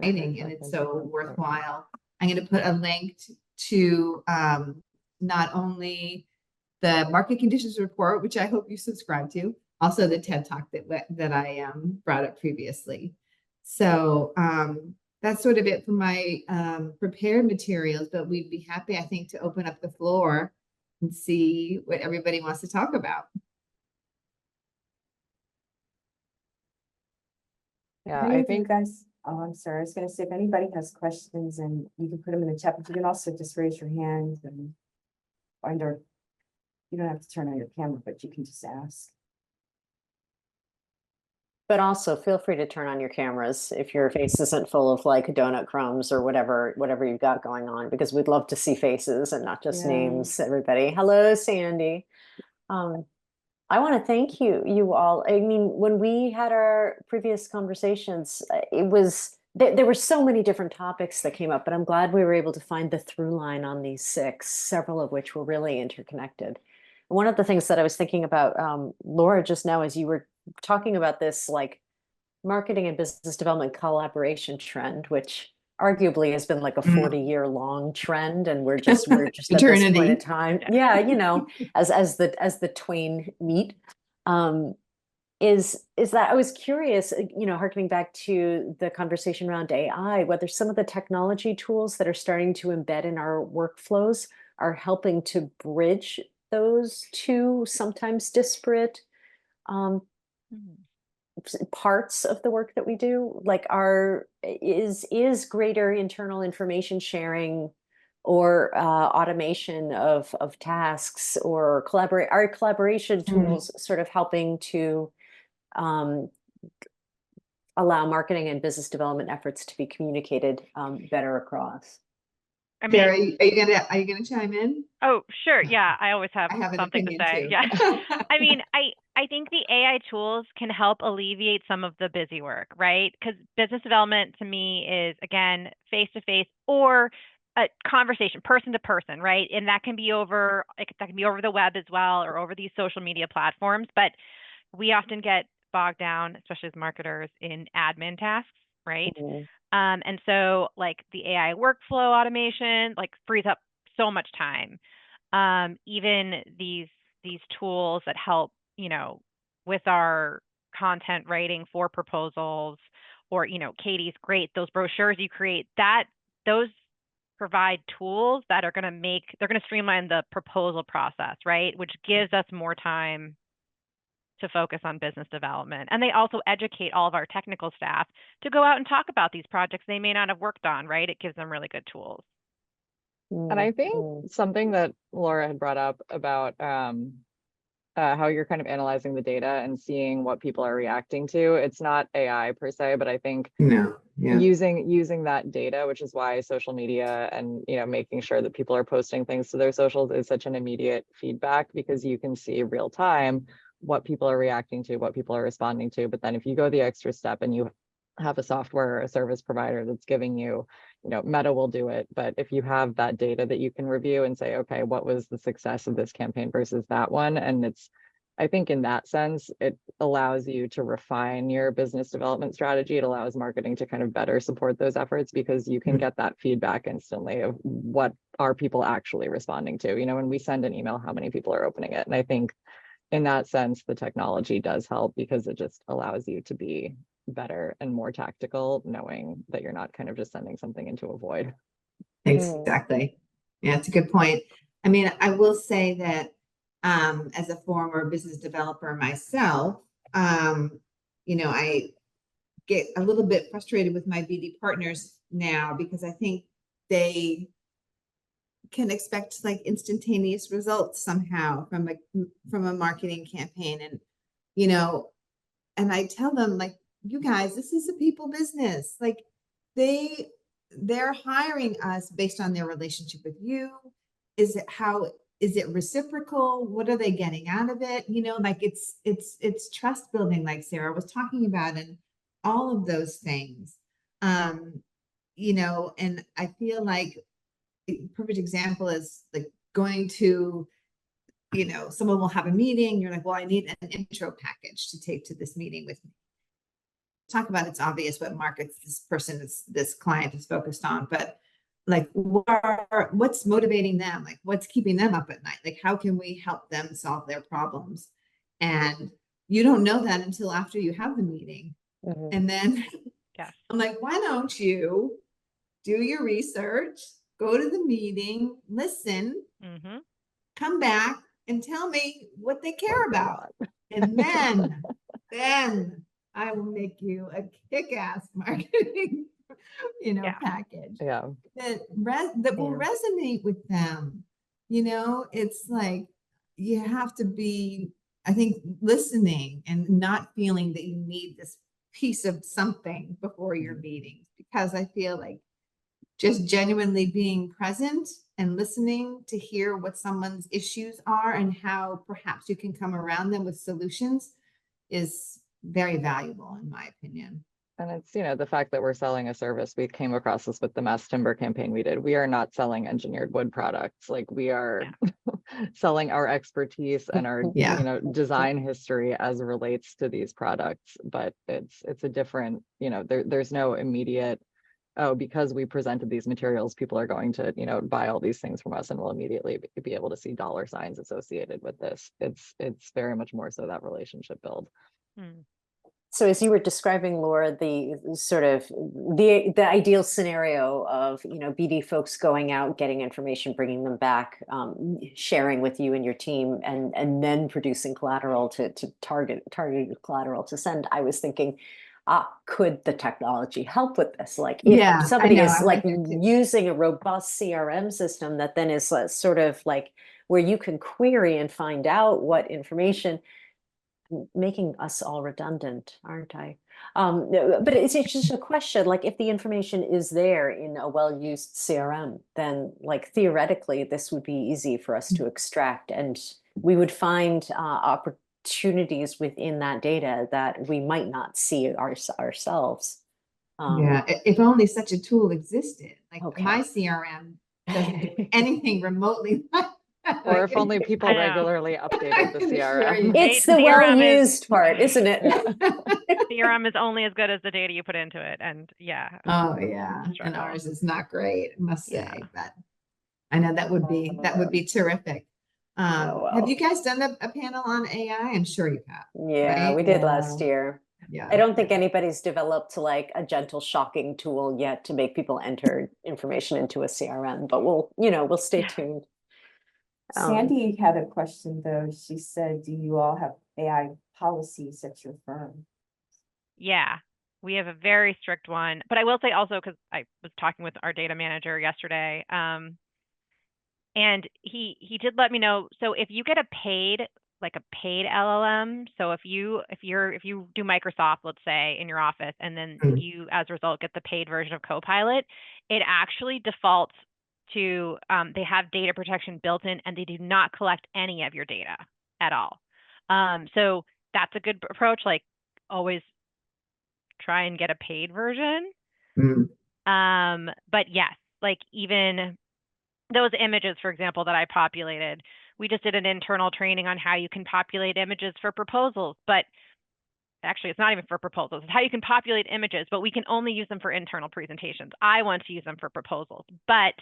[SPEAKER 4] And it's so worthwhile. I'm going to put a link to not only the market conditions report, which I hope you subscribe to, also the TED Talk that I brought up previously. So that's sort of it for my prepared materials, but we'd be happy, I think, to open up the floor and see what everybody wants to talk about.
[SPEAKER 2] Yeah, I think
[SPEAKER 1] you guys, oh, I'm sorry. I was going to say, if anybody has questions, and you can put them in the chat, but you can also just raise your hand and you don't have to turn on your camera, but you can just ask.
[SPEAKER 5] But also feel free to turn on your cameras if your face isn't full of like donut crumbs or whatever you've got going on, because we'd love to see faces and not just names, everybody. Hello, Sandy. I want to thank you all. I mean, when we had our previous conversations, there were so many different topics that came up, but I'm glad we were able to find the through line on these 6, several of which were really interconnected. One of the things that I was thinking about, Laura, just now, as you were talking about this like marketing and business development collaboration trend, which arguably has been like a 40-year long trend, and we're just at this point in time, as the twain meet, is that I was curious, harkening back to the conversation around AI, whether some of the technology tools that are starting to embed in our workflows are helping to bridge those two sometimes disparate parts of the work that we do. Like, is greater internal information sharing or automation of tasks or collaboration tools sort of helping to allow marketing and business development efforts to be communicated better across?
[SPEAKER 3] I mean,
[SPEAKER 4] Sarah, are you gonna chime in?
[SPEAKER 3] Oh, sure. Yeah, I always have something to say.
[SPEAKER 4] Too.
[SPEAKER 3] Yeah. I mean, I think the AI tools can help alleviate some of the busy work, right? Because business development to me is, again, face-to-face or a conversation, person to person, right? And that can be over the web as well, or over these social media platforms. But we often get bogged down, especially as marketers, in admin tasks, right?
[SPEAKER 5] Mm-hmm.
[SPEAKER 3] And so like the AI workflow automation frees up so much time. Even these tools that help, with our content writing for proposals, or, Katie's great, those brochures you create, those provide tools that are going to streamline the proposal process, right? Which gives us more time to focus on business development. And they also educate all of our technical staff to go out and talk about these projects they may not have worked on, right? It gives them really good tools.
[SPEAKER 2] And I think something that Laura had brought up about how you're kind of analyzing the data and seeing what people are reacting to. It's not AI per se, but I think using that data, which is why social media and making sure that people are posting things to their socials is such an immediate feedback, because you can see real time what people are reacting to, what people are responding to. But then if you go the extra step and you have a software or a service provider that's giving you, Meta will do it. But if you have that data that you can review and say, okay, what was the success of this campaign versus that one? And I think in that sense, it allows you to refine your business development strategy. It allows marketing to kind of better support those efforts because you can get that feedback instantly of what are people actually responding to. When we send an email, how many people are opening it? And I think in that sense, the technology does help because it just allows you to be better and more tactical, knowing that you're not kind of just sending something into a void.
[SPEAKER 4] Exactly. Yeah, it's a good point. I mean, I will say that as a former business developer myself, I get a little bit frustrated with my BD partners now because I think they can expect like instantaneous results somehow from a marketing campaign. And, and I tell them like, you guys, this is a people business. Like they're hiring us based on their relationship with you. Is it reciprocal? What are they getting out of it? Like it's trust building, like Sara was talking about, and all of those things. And I feel like a perfect example is like going to, someone will have a meeting. You're like, well, I need an intro package to take to this meeting with me. Talk about it's obvious what markets this client is focused on, but like what's motivating them? Like what's keeping them up at night? Like how can we help them solve their problems? And you don't know that until after you have the meeting. And then I'm like, why don't you do your research, go to the meeting, listen, come back and tell me what they care about. And then I will make you a kick-ass marketing, package that will resonate with them. It's like, you have to be, I think, listening and not feeling that you need this piece of something before your meetings, because I feel like just genuinely being present and listening to hear what someone's issues are and how perhaps you can come around them with solutions is very valuable, in my opinion.
[SPEAKER 2] And it's, the fact that we're selling a service. We came across this with the mass timber campaign we did. We are not selling engineered wood products. Like we are selling our expertise and our, design history as it relates to these products. But it's a different, there's no immediate, oh, because we presented these materials, people are going to, buy all these things from us and will immediately be able to see dollar signs associated with this. It's very much more so that relationship build.
[SPEAKER 5] So as you were describing, Laura, the sort of the ideal scenario of, BD folks going out, getting information, bringing them back, sharing with you and your team, and then producing collateral to targeted collateral to send, I was thinking, could the technology help with this? Like if somebody is like using a robust CRM system that then is sort of like where you can query and find out what information, making us all redundant, aren't I? But it's just a question, like if the information is there in a well-used CRM, then like theoretically, this would be easy for us to extract, and we would find opportunities within that data that we might not see ourselves.
[SPEAKER 4] If only such a tool existed. Like my CRM doesn't do anything remotely like
[SPEAKER 2] or if only people regularly updated the CRM.
[SPEAKER 5] It's the well-used part, isn't it?
[SPEAKER 3] CRM is only as good as the data you put into it. And
[SPEAKER 4] and ours is not great, I must say, but I know that would be terrific. Have you guys done a panel on AI? I'm sure you have.
[SPEAKER 5] Yeah, we did last year.
[SPEAKER 4] Yeah,
[SPEAKER 5] I don't think anybody's developed like a gentle shocking tool yet to make people enter information into a CRM, but we'll stay tuned.
[SPEAKER 1] Sandy had a question though. She said, do you all have AI policies at your firm?
[SPEAKER 3] Yeah, we have a very strict one, but I will say also, because I was talking with our data manager yesterday, and he did let me know. So if you get a paid LLM, so if you do Microsoft, let's say in your office, and then you as a result get the paid version of Copilot, it actually defaults to they have data protection built in, and they do not collect any of your data at all. So that's a good approach, like always try and get a paid version. But yes, like even those images, for example, that I populated, we just did an internal training on how you can populate images for proposals, but actually it's not even for proposals, it's how you can populate images, but we can only use them for internal presentations. I want to use them for proposals, but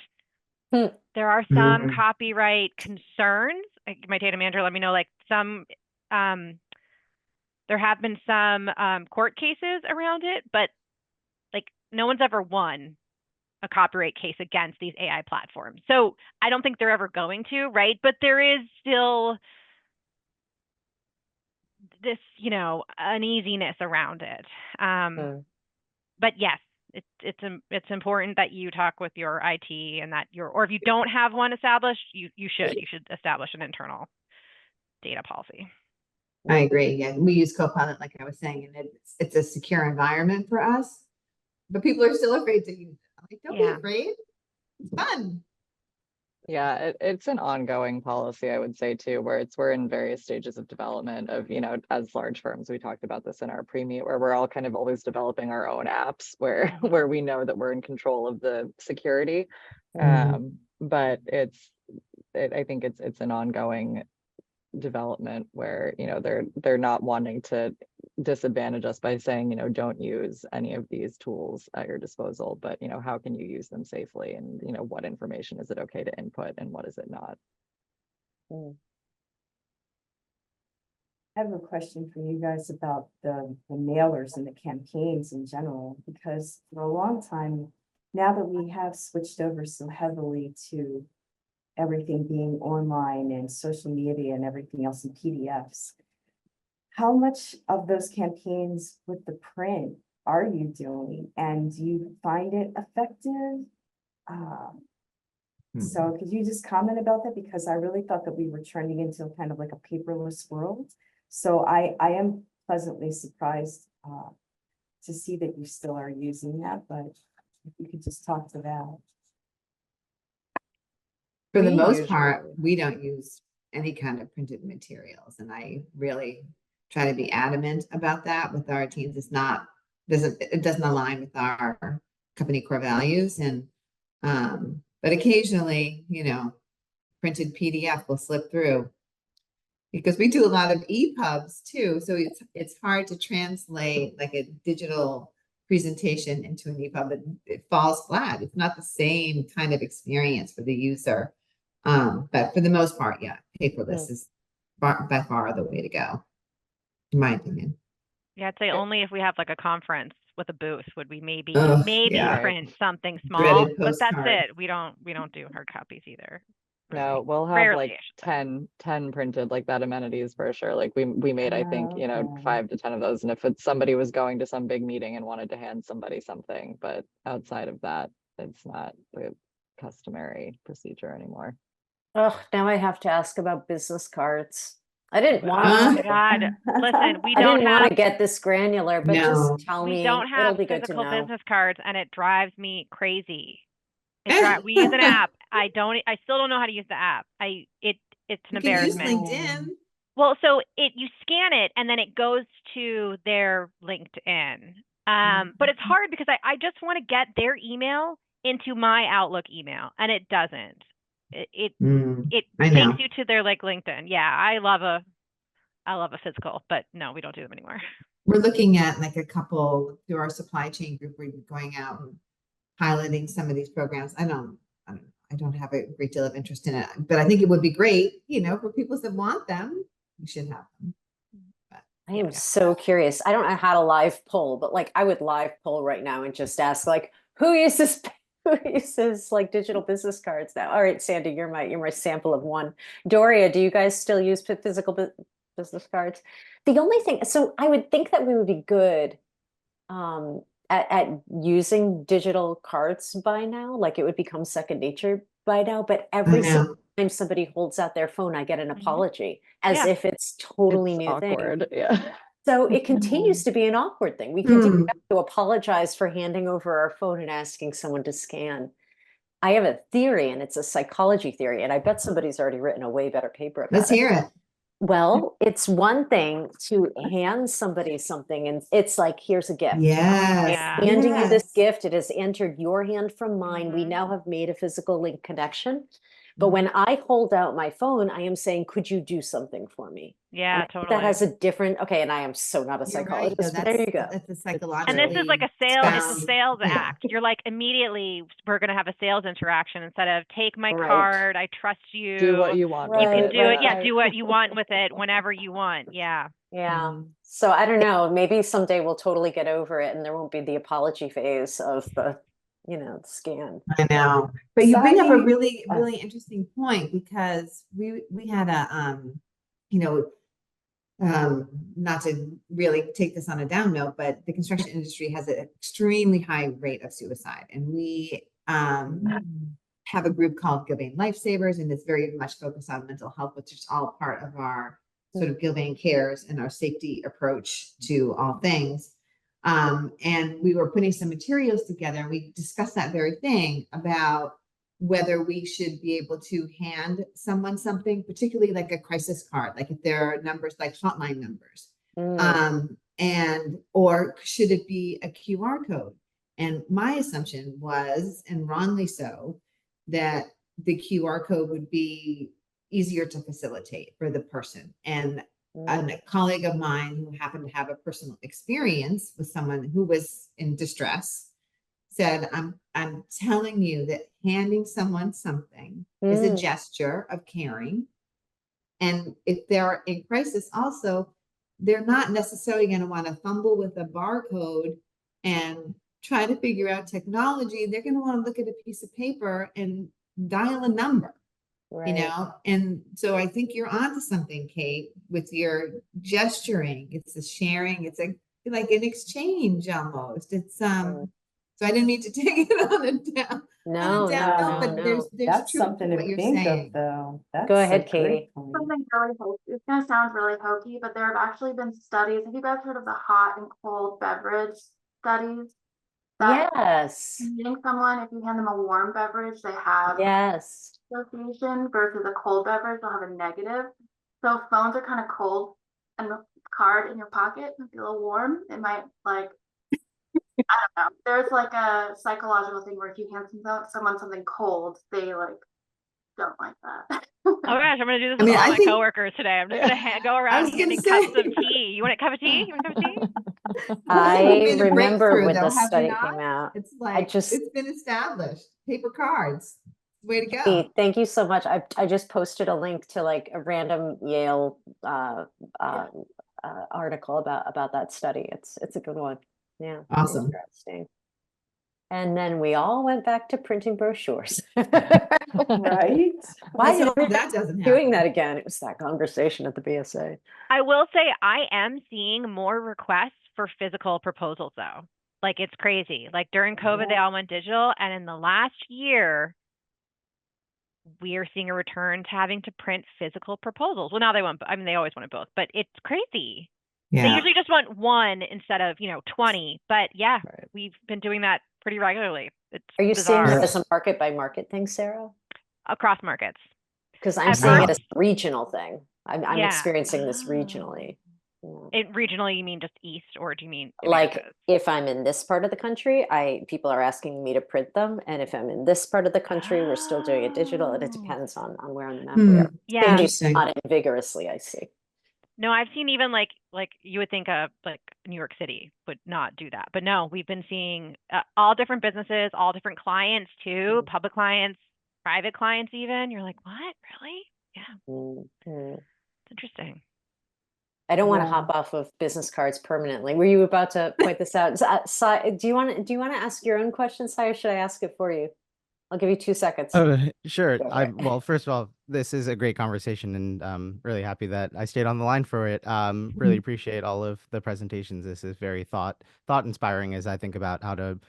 [SPEAKER 3] there are some copyright concerns. My data manager let me know, like some, there have been some court cases around it, but like no one's ever won a copyright case against these AI platforms. So I don't think they're ever going to, right? But there is still this, uneasiness around it. But yes, it's important that you talk with your IT and that or if you don't have one established, you should establish an internal data policy.
[SPEAKER 4] I agree. Yeah, we use Copilot, like I was saying, and it's a secure environment for us, but people are still afraid to use it. I'm like, don't be afraid. It's fun.
[SPEAKER 2] Yeah, it's an ongoing policy, I would say too, where we're in various stages of development of, as large firms, we talked about this in our pre-meet, where we're all kind of always developing our own apps where we know that we're in control of the security. But I think it's an ongoing development where, they're not wanting to disadvantage us by saying, don't use any of these tools at your disposal, but how can you use them safely, and what information is it okay to input and what is it not.
[SPEAKER 1] I have a question for you guys about the mailers and the campaigns in general, because for a long time, now that we have switched over so heavily to everything being online and social media and everything else in PDFs, how much of those campaigns with the print are you doing, and do you find it effective? So could you just comment about that? Because I really thought that we were turning into kind of like a paperless world. So I am pleasantly surprised to see that you still are using that, but if you could just talk to that.
[SPEAKER 4] For the most
[SPEAKER 2] usually-
[SPEAKER 4] part, we don't use any kind of printed materials, and I really try to be adamant about that with our teams. It doesn't align with our company core values, and but occasionally, printed PDF will slip through, because we do a lot of EPUBs too, so it's hard to translate like a digital presentation into an EPUB. It falls flat. It's not the same kind of experience for the user. But for the most part, yeah, paperless is by far the way to go, in my opinion.
[SPEAKER 3] Yeah, I'd say only if we have like a conference with a booth would we maybe
[SPEAKER 4] yeah.
[SPEAKER 3] print something small,
[SPEAKER 4] Dreaded
[SPEAKER 3] but that's
[SPEAKER 4] postcard.
[SPEAKER 3] it. We don't do hard copies either. Really.
[SPEAKER 2] No, we'll have
[SPEAKER 3] Rarely,
[SPEAKER 2] like
[SPEAKER 3] I should say.
[SPEAKER 2] 10 printed, like that amenities for sure. Like we made, I think,
[SPEAKER 1] Okay.
[SPEAKER 2] 5 to 10 of those. And if somebody was going to some big meeting and wanted to hand somebody something, but outside of that, it's not the customary procedure anymore.
[SPEAKER 5] Oh, now I have to ask about business cards. I didn't
[SPEAKER 3] Oh
[SPEAKER 5] want
[SPEAKER 3] my God, listen, we
[SPEAKER 5] I
[SPEAKER 3] don't
[SPEAKER 5] didn't want
[SPEAKER 3] have
[SPEAKER 5] to get this granular, but
[SPEAKER 4] No.
[SPEAKER 5] just tell
[SPEAKER 3] we
[SPEAKER 5] me.
[SPEAKER 3] don't
[SPEAKER 5] It'll
[SPEAKER 3] have
[SPEAKER 5] be good to
[SPEAKER 3] physical
[SPEAKER 5] know.
[SPEAKER 3] business cards, and it drives me crazy. We use an app. I still don't know how to use the app. It's an
[SPEAKER 4] You can use
[SPEAKER 3] embarrassment.
[SPEAKER 4] LinkedIn.
[SPEAKER 3] Well, so you scan it and then it goes to their LinkedIn. But it's hard because I just want to get their email into my Outlook email, and it doesn't. It
[SPEAKER 4] I know.
[SPEAKER 3] takes you to their like LinkedIn. Yeah, I love a physical, but no, we don't do them anymore.
[SPEAKER 4] We're looking at like a couple through our supply chain group. We're going out and piloting some of these programs. I don't have a great deal of interest in it, but I think it would be great, for people that want them. We should have them. But,
[SPEAKER 5] I am so curious. I don't know how to live poll, but like I would live poll right now and just ask like, who uses like digital business cards now? All right, Sandy, you're my sample of one. Doria, do you guys still use physical business cards? The only thing, so I would think that we would be good at using digital cards by now, like it would become second nature by now, but every single time somebody holds out their phone, I get an apology as if it's totally new
[SPEAKER 2] awkward.
[SPEAKER 5] thing.
[SPEAKER 2] Yeah.
[SPEAKER 5] So it continues to be an awkward thing. We continue to apologize for handing over our phone and asking someone to scan. I have a theory, and it's a psychology theory, and I bet somebody's already written a way better paper about
[SPEAKER 4] let's hear it.
[SPEAKER 5] Well, it's one thing to hand somebody something and it's like, here's a gift.
[SPEAKER 4] Yes.
[SPEAKER 3] Yeah.
[SPEAKER 5] Handing you this
[SPEAKER 4] yes.
[SPEAKER 5] gift, it has entered your hand from mine. We
[SPEAKER 3] Mhm.
[SPEAKER 5] now have made a physical link connection. But when I hold out my phone, I am saying, could you do something for me?
[SPEAKER 3] Yeah,
[SPEAKER 5] And I think
[SPEAKER 3] totally.
[SPEAKER 5] that has a different, okay, and I am so not a
[SPEAKER 4] You're right,
[SPEAKER 5] psychologist,
[SPEAKER 4] though.
[SPEAKER 5] but there you go.
[SPEAKER 4] That's a
[SPEAKER 3] And
[SPEAKER 4] psychologically.
[SPEAKER 3] this is like a it's a
[SPEAKER 4] sound-
[SPEAKER 3] sales
[SPEAKER 4] yeah.
[SPEAKER 3] act. You're like, immediately we're gonna have a sales interaction instead of take my
[SPEAKER 5] Right.
[SPEAKER 3] card, I trust you.
[SPEAKER 2] Do what you want with
[SPEAKER 3] You can
[SPEAKER 5] Right,
[SPEAKER 2] it.
[SPEAKER 3] do it. Yeah,
[SPEAKER 5] right.
[SPEAKER 3] do what you want with it whenever you want. Yeah.
[SPEAKER 5] Yeah. So I don't know, maybe someday we'll totally get over it and there won't be the apology phase of the, the scan.
[SPEAKER 4] I know, but you bring up a
[SPEAKER 1] Sorry.
[SPEAKER 4] really, really interesting point because we had a, you know, not to really take this on a down note, but the construction industry has an extremely high rate of suicide. And we have a group called Gilbane Lifesavers, and it's very much focused on mental health, which is all part of our sort of Gilbane Cares and our safety approach to all things. And we were putting some materials together, and we discussed that very thing about whether we should be able to hand someone something, particularly like a crisis card, like if there are numbers like hotline numbers, and or should it be a QR code? And my assumption was, and wrongly so, that the QR code would be easier to facilitate for the person. And a colleague of mine who happened to have a personal experience with someone who was in distress said, I'm telling you that handing someone something is a gesture of caring. And if they're in crisis also, they're not necessarily going to want to fumble with a barcode and try to figure out technology. They're going to want to look at a piece of paper and dial a number.
[SPEAKER 5] Right.
[SPEAKER 4] And so I think you're onto something, Kate, with your gesturing. It's a sharing, it's like an exchange almost. It's so I didn't mean to take it on a down.
[SPEAKER 5] No,
[SPEAKER 4] But there's
[SPEAKER 1] That's
[SPEAKER 4] truth
[SPEAKER 1] something
[SPEAKER 4] to
[SPEAKER 1] to
[SPEAKER 4] what you're
[SPEAKER 1] think
[SPEAKER 4] saying.
[SPEAKER 1] of, though. That's
[SPEAKER 5] Go ahead,
[SPEAKER 1] a great
[SPEAKER 5] Katie.
[SPEAKER 1] point.
[SPEAKER 6] Something really hokey. It's gonna sound really hokey, but there have actually been studies. Have you guys heard of the hot and cold beverage studies?
[SPEAKER 5] Yes.
[SPEAKER 6] Meeting someone, if you hand them a warm beverage, they have
[SPEAKER 5] Yes.
[SPEAKER 6] association versus a cold beverage, they'll have a negative. So if phones are kind of cold and the card in your pocket and feel warm, it might I don't know. There's like a psychological thing where if you hand someone something cold, they don't like that.
[SPEAKER 3] Oh my gosh, I'm gonna do this
[SPEAKER 4] I
[SPEAKER 3] with
[SPEAKER 4] mean,
[SPEAKER 3] all
[SPEAKER 4] I
[SPEAKER 3] my
[SPEAKER 4] think-
[SPEAKER 3] coworkers today. I'm just gonna go around
[SPEAKER 4] was gonna
[SPEAKER 3] handing
[SPEAKER 4] say-
[SPEAKER 3] cups of tea. You want a cup of tea? You want a cup of tea?
[SPEAKER 5] I
[SPEAKER 4] We've made a
[SPEAKER 5] remember
[SPEAKER 4] breakthrough,
[SPEAKER 5] when
[SPEAKER 4] though,
[SPEAKER 5] this
[SPEAKER 4] have we
[SPEAKER 5] study
[SPEAKER 4] not?
[SPEAKER 5] came out.
[SPEAKER 4] It's like
[SPEAKER 5] just-
[SPEAKER 4] it's been established. Paper cards. Way to go.
[SPEAKER 5] Hey, thank you so much. I just posted a link to like a random Yale article about that study. It's a good one. Yeah.
[SPEAKER 4] Awesome.
[SPEAKER 5] Interesting. And then we all went back to printing brochures.
[SPEAKER 1] Right?
[SPEAKER 5] Why
[SPEAKER 4] Let's
[SPEAKER 5] did
[SPEAKER 4] hope
[SPEAKER 5] everybody
[SPEAKER 4] that doesn't
[SPEAKER 5] doing
[SPEAKER 4] happen.
[SPEAKER 5] that again? It was that conversation at the BSA.
[SPEAKER 3] I will say I am seeing more requests for physical proposals though. Like it's crazy. Like during COVID, they all went digital, and in the last year, we are seeing a return to having to print physical proposals. Well, now they want, I mean, they always wanted both, but it's crazy. They
[SPEAKER 4] Yeah.
[SPEAKER 3] usually just want one instead of, 20. But yeah,
[SPEAKER 2] Right.
[SPEAKER 3] we've been doing that pretty regularly. It's
[SPEAKER 5] Are you seeing
[SPEAKER 3] bizarre.
[SPEAKER 5] it as a market by market thing, Sarah?
[SPEAKER 3] Across markets.
[SPEAKER 5] Because I'm
[SPEAKER 3] At
[SPEAKER 5] seeing it
[SPEAKER 4] first-
[SPEAKER 5] as a regional thing. I'm
[SPEAKER 3] Yeah.
[SPEAKER 5] experiencing this
[SPEAKER 3] Oh.
[SPEAKER 5] regionally. Yeah.
[SPEAKER 3] Regionally, you mean just east, or do you mean
[SPEAKER 5] Like
[SPEAKER 3] Americas?
[SPEAKER 5] if I'm in this part of the country, people are asking me to print them. And if I'm in this part of the country, we're still doing it digital. And it
[SPEAKER 3] Oh.
[SPEAKER 5] depends on where on the map we are.
[SPEAKER 3] Yeah.
[SPEAKER 5] Changing
[SPEAKER 4] Interesting.
[SPEAKER 5] not vigorously, I see.
[SPEAKER 3] No, I've seen even like you would think of like New York City would not do that, but no, we've been seeing all different businesses, all different clients too, public clients, private clients even. You're like, what? Really? Yeah,
[SPEAKER 5] Mhm.
[SPEAKER 3] it's interesting.
[SPEAKER 5] I don't want to
[SPEAKER 1] Yeah.
[SPEAKER 5] hop off of business cards permanently. Were you about to point this out? Do you want to ask your own question, Si, or should I ask it for you? I'll give you 2 seconds.
[SPEAKER 7] Sure.
[SPEAKER 5] Go for it.
[SPEAKER 7] Well, first of all, this is a great conversation, and I'm really happy that I stayed on the line for it. Really appreciate all of the presentations. This is very thought inspiring as I think about how to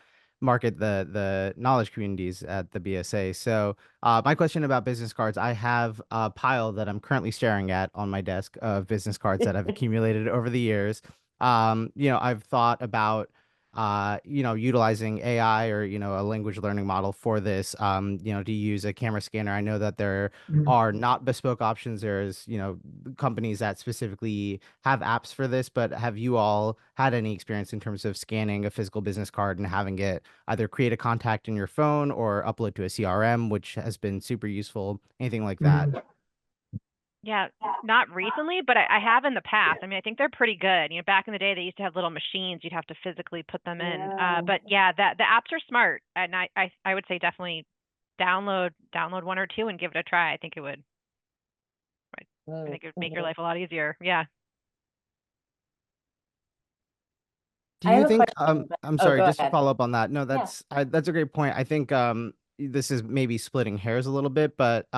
[SPEAKER 7] market the knowledge communities at the BSA. So my question about business cards, I have a pile that I'm currently staring at on my desk of business cards that I've accumulated over the years. I've thought about utilizing AI or, a language learning model for this, to use a camera scanner. I know that there are not bespoke options. There's, companies that specifically have apps for this, but have you all had any experience in terms of scanning a physical business card and having it either create a contact in your phone or upload to a CRM, which has been super useful, anything like that?
[SPEAKER 3] Yeah, not recently, but I have in the past. I mean, I think they're pretty good. Back in the day, they used to have little machines. You'd have to physically put them in. But yeah, the apps are smart, and I would say definitely download one or two and give it a try. I think it would. I think it would make your life a lot easier. Yeah.
[SPEAKER 7] Do
[SPEAKER 5] I
[SPEAKER 7] you
[SPEAKER 5] have a
[SPEAKER 7] think,
[SPEAKER 5] question, but-
[SPEAKER 7] I'm
[SPEAKER 5] oh,
[SPEAKER 7] sorry,
[SPEAKER 5] go
[SPEAKER 7] just to
[SPEAKER 5] ahead.
[SPEAKER 7] follow up on that. No, that's a great point. I think this is maybe splitting hairs a little bit, but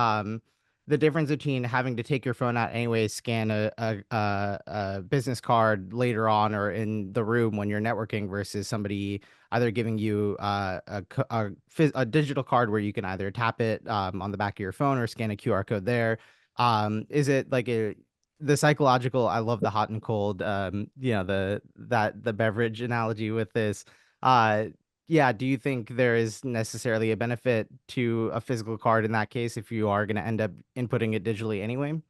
[SPEAKER 7] the difference between having to take your phone out anyway, scan a business card later on or in the room when you're networking versus somebody either giving you a digital card where you can either tap it on the back of your phone or scan a QR code there. Is it like the psychological, I love the hot and cold, the beverage analogy with this. Yeah, do you think there is necessarily a benefit to a physical card in that case if you are going to end up inputting it digitally anyway?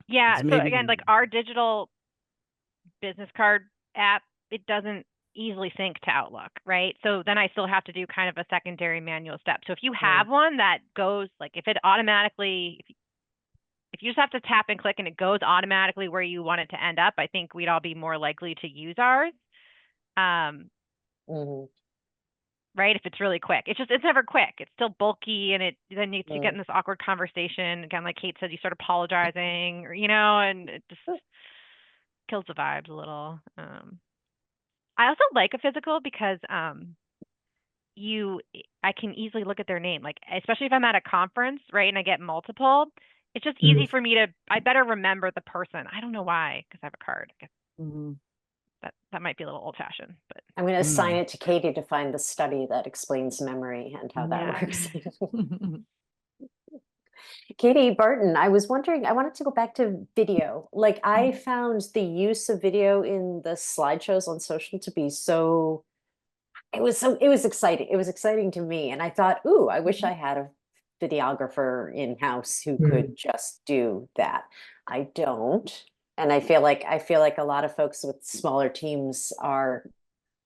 [SPEAKER 3] Yeah.
[SPEAKER 7] It's
[SPEAKER 3] So
[SPEAKER 7] maybe
[SPEAKER 3] again, like our digital business card app, it doesn't easily sync to Outlook, right? So then I still have to do kind of a secondary manual step. So if you have one that goes, like if it automatically, if you just have to tap and click and it goes automatically where you want it to end up, I think we'd all be more likely to use ours. Right? If it's really quick, it's never quick. It's still bulky, and then you get in this awkward conversation again. Like Kate said, you start apologizing, or and it just kills the vibes a little. I also like a physical because I can easily look at their name, like especially if I'm at a conference, right, and I get multiple. It's just easy for me I better remember the person. I don't know why, because I have a card. I guess that might be a little old fashioned, but
[SPEAKER 5] I'm going to assign it to Katie to find the study that explains memory and how that works. Katie, Barton, I was wondering, I wanted to go back to video. Like I found the use of video in the slideshows on social to be it was exciting. It was exciting to me. And I thought, ooh, I wish I had a videographer in-house who could just do that. I don't. And I feel like a lot of folks with smaller teams are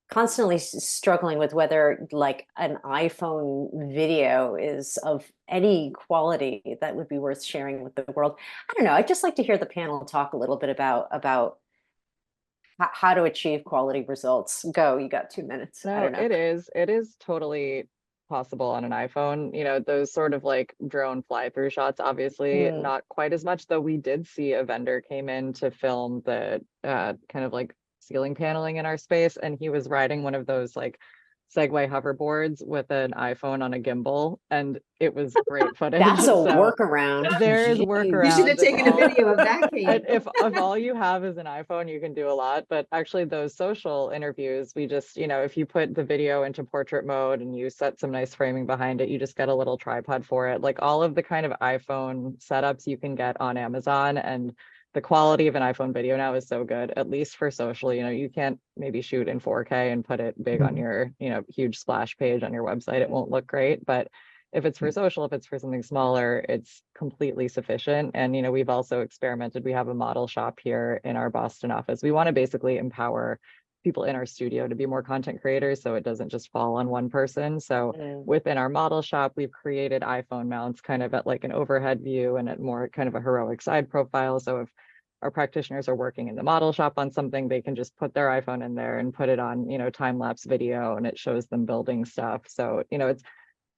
[SPEAKER 5] constantly struggling with whether like an iPhone video is of any quality that would be worth sharing with the world. I don't know. I'd just like to hear the panel talk a little bit about how to achieve quality results. Go, you got 2 minutes. I
[SPEAKER 2] No,
[SPEAKER 5] don't know.
[SPEAKER 2] it is totally possible on an iPhone. Those sort of like drone fly-through shots, obviously not quite as much, though we did see a vendor came in to film the kind of like ceiling paneling in our space, and he was riding one of those like Segway hoverboards with an iPhone on a gimbal, and it was great footage.
[SPEAKER 5] That's a
[SPEAKER 2] So
[SPEAKER 5] workaround.
[SPEAKER 2] there is
[SPEAKER 4] You
[SPEAKER 2] workarounds.
[SPEAKER 4] should have taken a video of that, Kate.
[SPEAKER 2] If all you have is an iPhone, you can do a lot. But actually those social interviews, we just, if you put the video into portrait mode and you set some nice framing behind it, you just get a little tripod for it. Like all of the kind of iPhone setups you can get on Amazon, and the quality of an iPhone video now is so good, at least for social. You can't maybe shoot in 4K and put it big on your, huge splash page on your website. It won't look great, but if it's for social, if it's for something smaller, it's completely sufficient. And, we've also experimented. We have a model shop here in our Boston office. We want to basically empower people in our studio to be more content creators, so it doesn't just fall on one person. So within our model shop, we've created iPhone mounts kind of at like an overhead view and at more kind of a heroic side profile. So if our practitioners are working in the model shop on something, they can just put their iPhone in there and put it on, time-lapse video, and it shows them building stuff. So,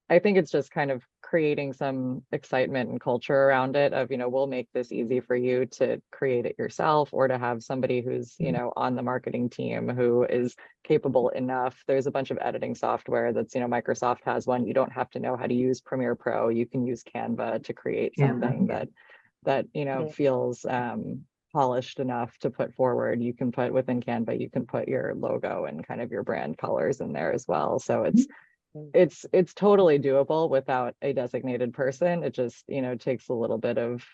[SPEAKER 2] I think it's just kind of creating some excitement and culture around it of, we'll make this easy for you to create it yourself, or to have somebody who's, on the marketing team who is capable enough. There's a bunch of editing software that's, Microsoft has one. You don't have to know how to use Premiere Pro. You can use Canva to create something that feels polished enough to put forward. You can put within Canva, you can put your logo and kind of your brand colors in there as well. So it's totally doable without a designated person. It just, takes a little bit of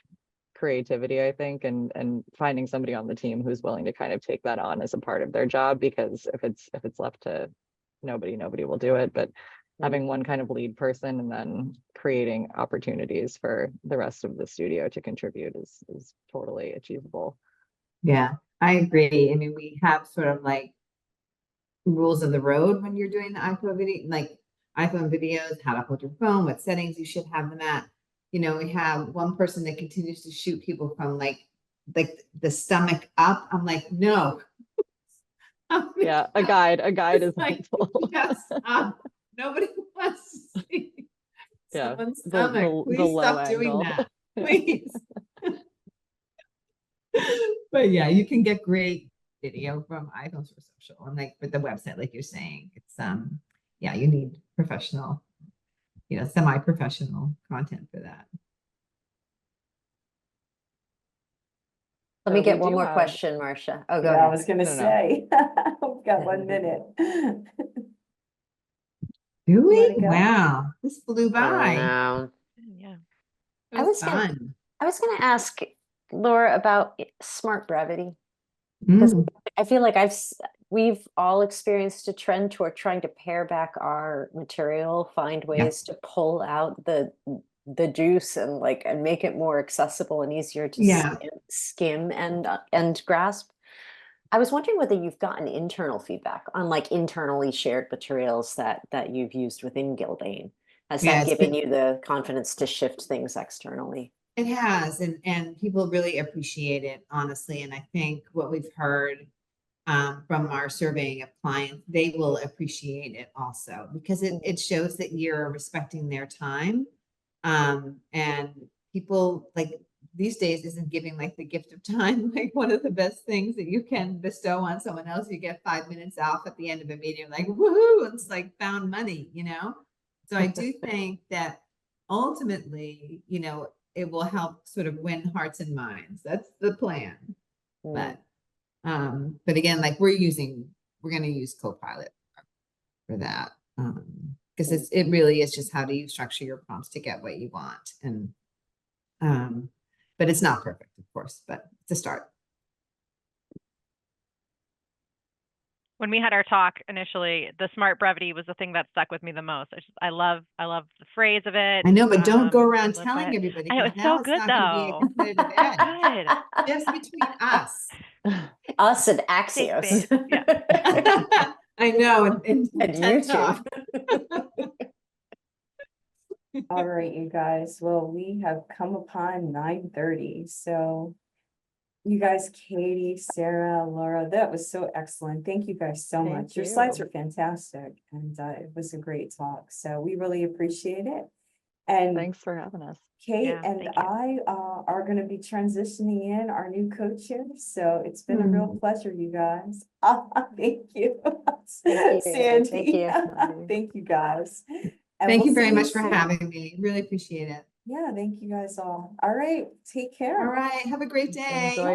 [SPEAKER 2] creativity, I think, and finding somebody on the team who's willing to kind of take that on as a part of their job, because if it's left to nobody will do it. But having one kind of lead person and then creating opportunities for the rest of the studio to contribute is totally achievable.
[SPEAKER 4] Yeah, I agree. I mean, we have sort of like rules of the road when you're doing the iPhone video, like iPhone videos, how to hold your phone, what settings you should have them at. You know, we have one person that continues to shoot people from like the stomach up. I'm like, no.
[SPEAKER 2] Yeah, a guide is
[SPEAKER 4] like,
[SPEAKER 2] helpful.
[SPEAKER 4] yes, nobody wants to see
[SPEAKER 2] Yeah,
[SPEAKER 4] someone's
[SPEAKER 2] the
[SPEAKER 4] stomach. Please
[SPEAKER 2] low
[SPEAKER 4] stop doing
[SPEAKER 2] angle.
[SPEAKER 4] that, please. But yeah, you can get great video from iPhones for social, and like with the website, like you're saying, it's yeah, you need professional, you know, semi-professional content for that.
[SPEAKER 5] Let me
[SPEAKER 2] we
[SPEAKER 5] get one
[SPEAKER 2] do
[SPEAKER 5] more
[SPEAKER 2] have-
[SPEAKER 5] question, Marcia. Oh, go
[SPEAKER 1] Yeah, I
[SPEAKER 5] ahead.
[SPEAKER 1] was gonna
[SPEAKER 2] No.
[SPEAKER 1] say, we've got 1 minute.
[SPEAKER 4] Do
[SPEAKER 1] You
[SPEAKER 4] we?
[SPEAKER 1] wanna go?
[SPEAKER 4] Wow, this flew
[SPEAKER 5] I
[SPEAKER 4] by.
[SPEAKER 5] know.
[SPEAKER 3] Yeah.
[SPEAKER 4] It
[SPEAKER 5] I
[SPEAKER 4] was
[SPEAKER 5] was gonna-
[SPEAKER 4] fun.
[SPEAKER 5] I was going to ask Laura about smart brevity, because
[SPEAKER 4] Mm,
[SPEAKER 5] I feel like we've all experienced a trend toward trying to pare back our material, find ways to pull out the juice and make it more accessible and easier to
[SPEAKER 4] Yeah.
[SPEAKER 5] skim and grasp. I was wondering whether you've gotten internal feedback on like internally shared materials that you've used within Gilbane. Has
[SPEAKER 4] Yeah,
[SPEAKER 5] that
[SPEAKER 4] it's
[SPEAKER 5] given
[SPEAKER 4] been-
[SPEAKER 5] you the confidence to shift things externally?
[SPEAKER 4] It has, and people really appreciate it, honestly. And I think what we've heard from our surveying of clients, they will appreciate it also, because it shows that you're respecting their time. And people like these days isn't giving like the gift of time, like one of the best things that you can bestow on someone else. You get 5 minutes off at the end of a meeting, like, woohoo, it's like found money, you know? So I do think that ultimately, you know, it will help sort of win hearts and minds. That's the plan.
[SPEAKER 5] Mm.
[SPEAKER 4] But again, like we're going to use Copilot for that. Because it really is just how do you structure your prompts to get what you want. And but it's not perfect, of course, but it's a start.
[SPEAKER 3] When we had our talk initially, the smart brevity was the thing that stuck with me the most. I love the phrase of it.
[SPEAKER 4] I know, but don't go around
[SPEAKER 3] live by
[SPEAKER 4] telling
[SPEAKER 3] it.
[SPEAKER 4] everybody.
[SPEAKER 3] I know,
[SPEAKER 4] 'cause
[SPEAKER 3] it's
[SPEAKER 4] now
[SPEAKER 3] so good
[SPEAKER 4] not gonna be a
[SPEAKER 3] though.
[SPEAKER 4] competitive edge.
[SPEAKER 3] Good.
[SPEAKER 4] Just between us.
[SPEAKER 5] Us and
[SPEAKER 3] Safe
[SPEAKER 5] Axios.
[SPEAKER 3] space, yeah.
[SPEAKER 4] I know, and
[SPEAKER 5] And
[SPEAKER 4] TED
[SPEAKER 5] YouTube.
[SPEAKER 4] Talk.
[SPEAKER 1] All right, you guys, well, we have come upon 9:30, so you guys, Katie, Sarah, Laura, that was so excellent. Thank you guys so
[SPEAKER 2] Thank
[SPEAKER 1] much. Your slides
[SPEAKER 2] you.
[SPEAKER 1] are fantastic, and it was a great talk, so we really appreciate it. And
[SPEAKER 2] Thanks for having us.
[SPEAKER 1] Kate
[SPEAKER 3] Yeah,
[SPEAKER 1] and
[SPEAKER 3] thank you.
[SPEAKER 1] I are going to be transitioning in our new co-chairs, so it's been a real pleasure, you guys. Thank you,
[SPEAKER 5] Thank you.
[SPEAKER 1] Sandy.
[SPEAKER 5] Thank you.
[SPEAKER 1] Thank you, guys. And
[SPEAKER 4] Thank
[SPEAKER 1] we'll
[SPEAKER 4] you very
[SPEAKER 1] see
[SPEAKER 4] much for
[SPEAKER 1] soon.
[SPEAKER 4] having me. Really appreciate it.
[SPEAKER 1] Yeah, thank you guys all. All right, take care.
[SPEAKER 4] All right. Have a great day.
[SPEAKER 2] Enjoy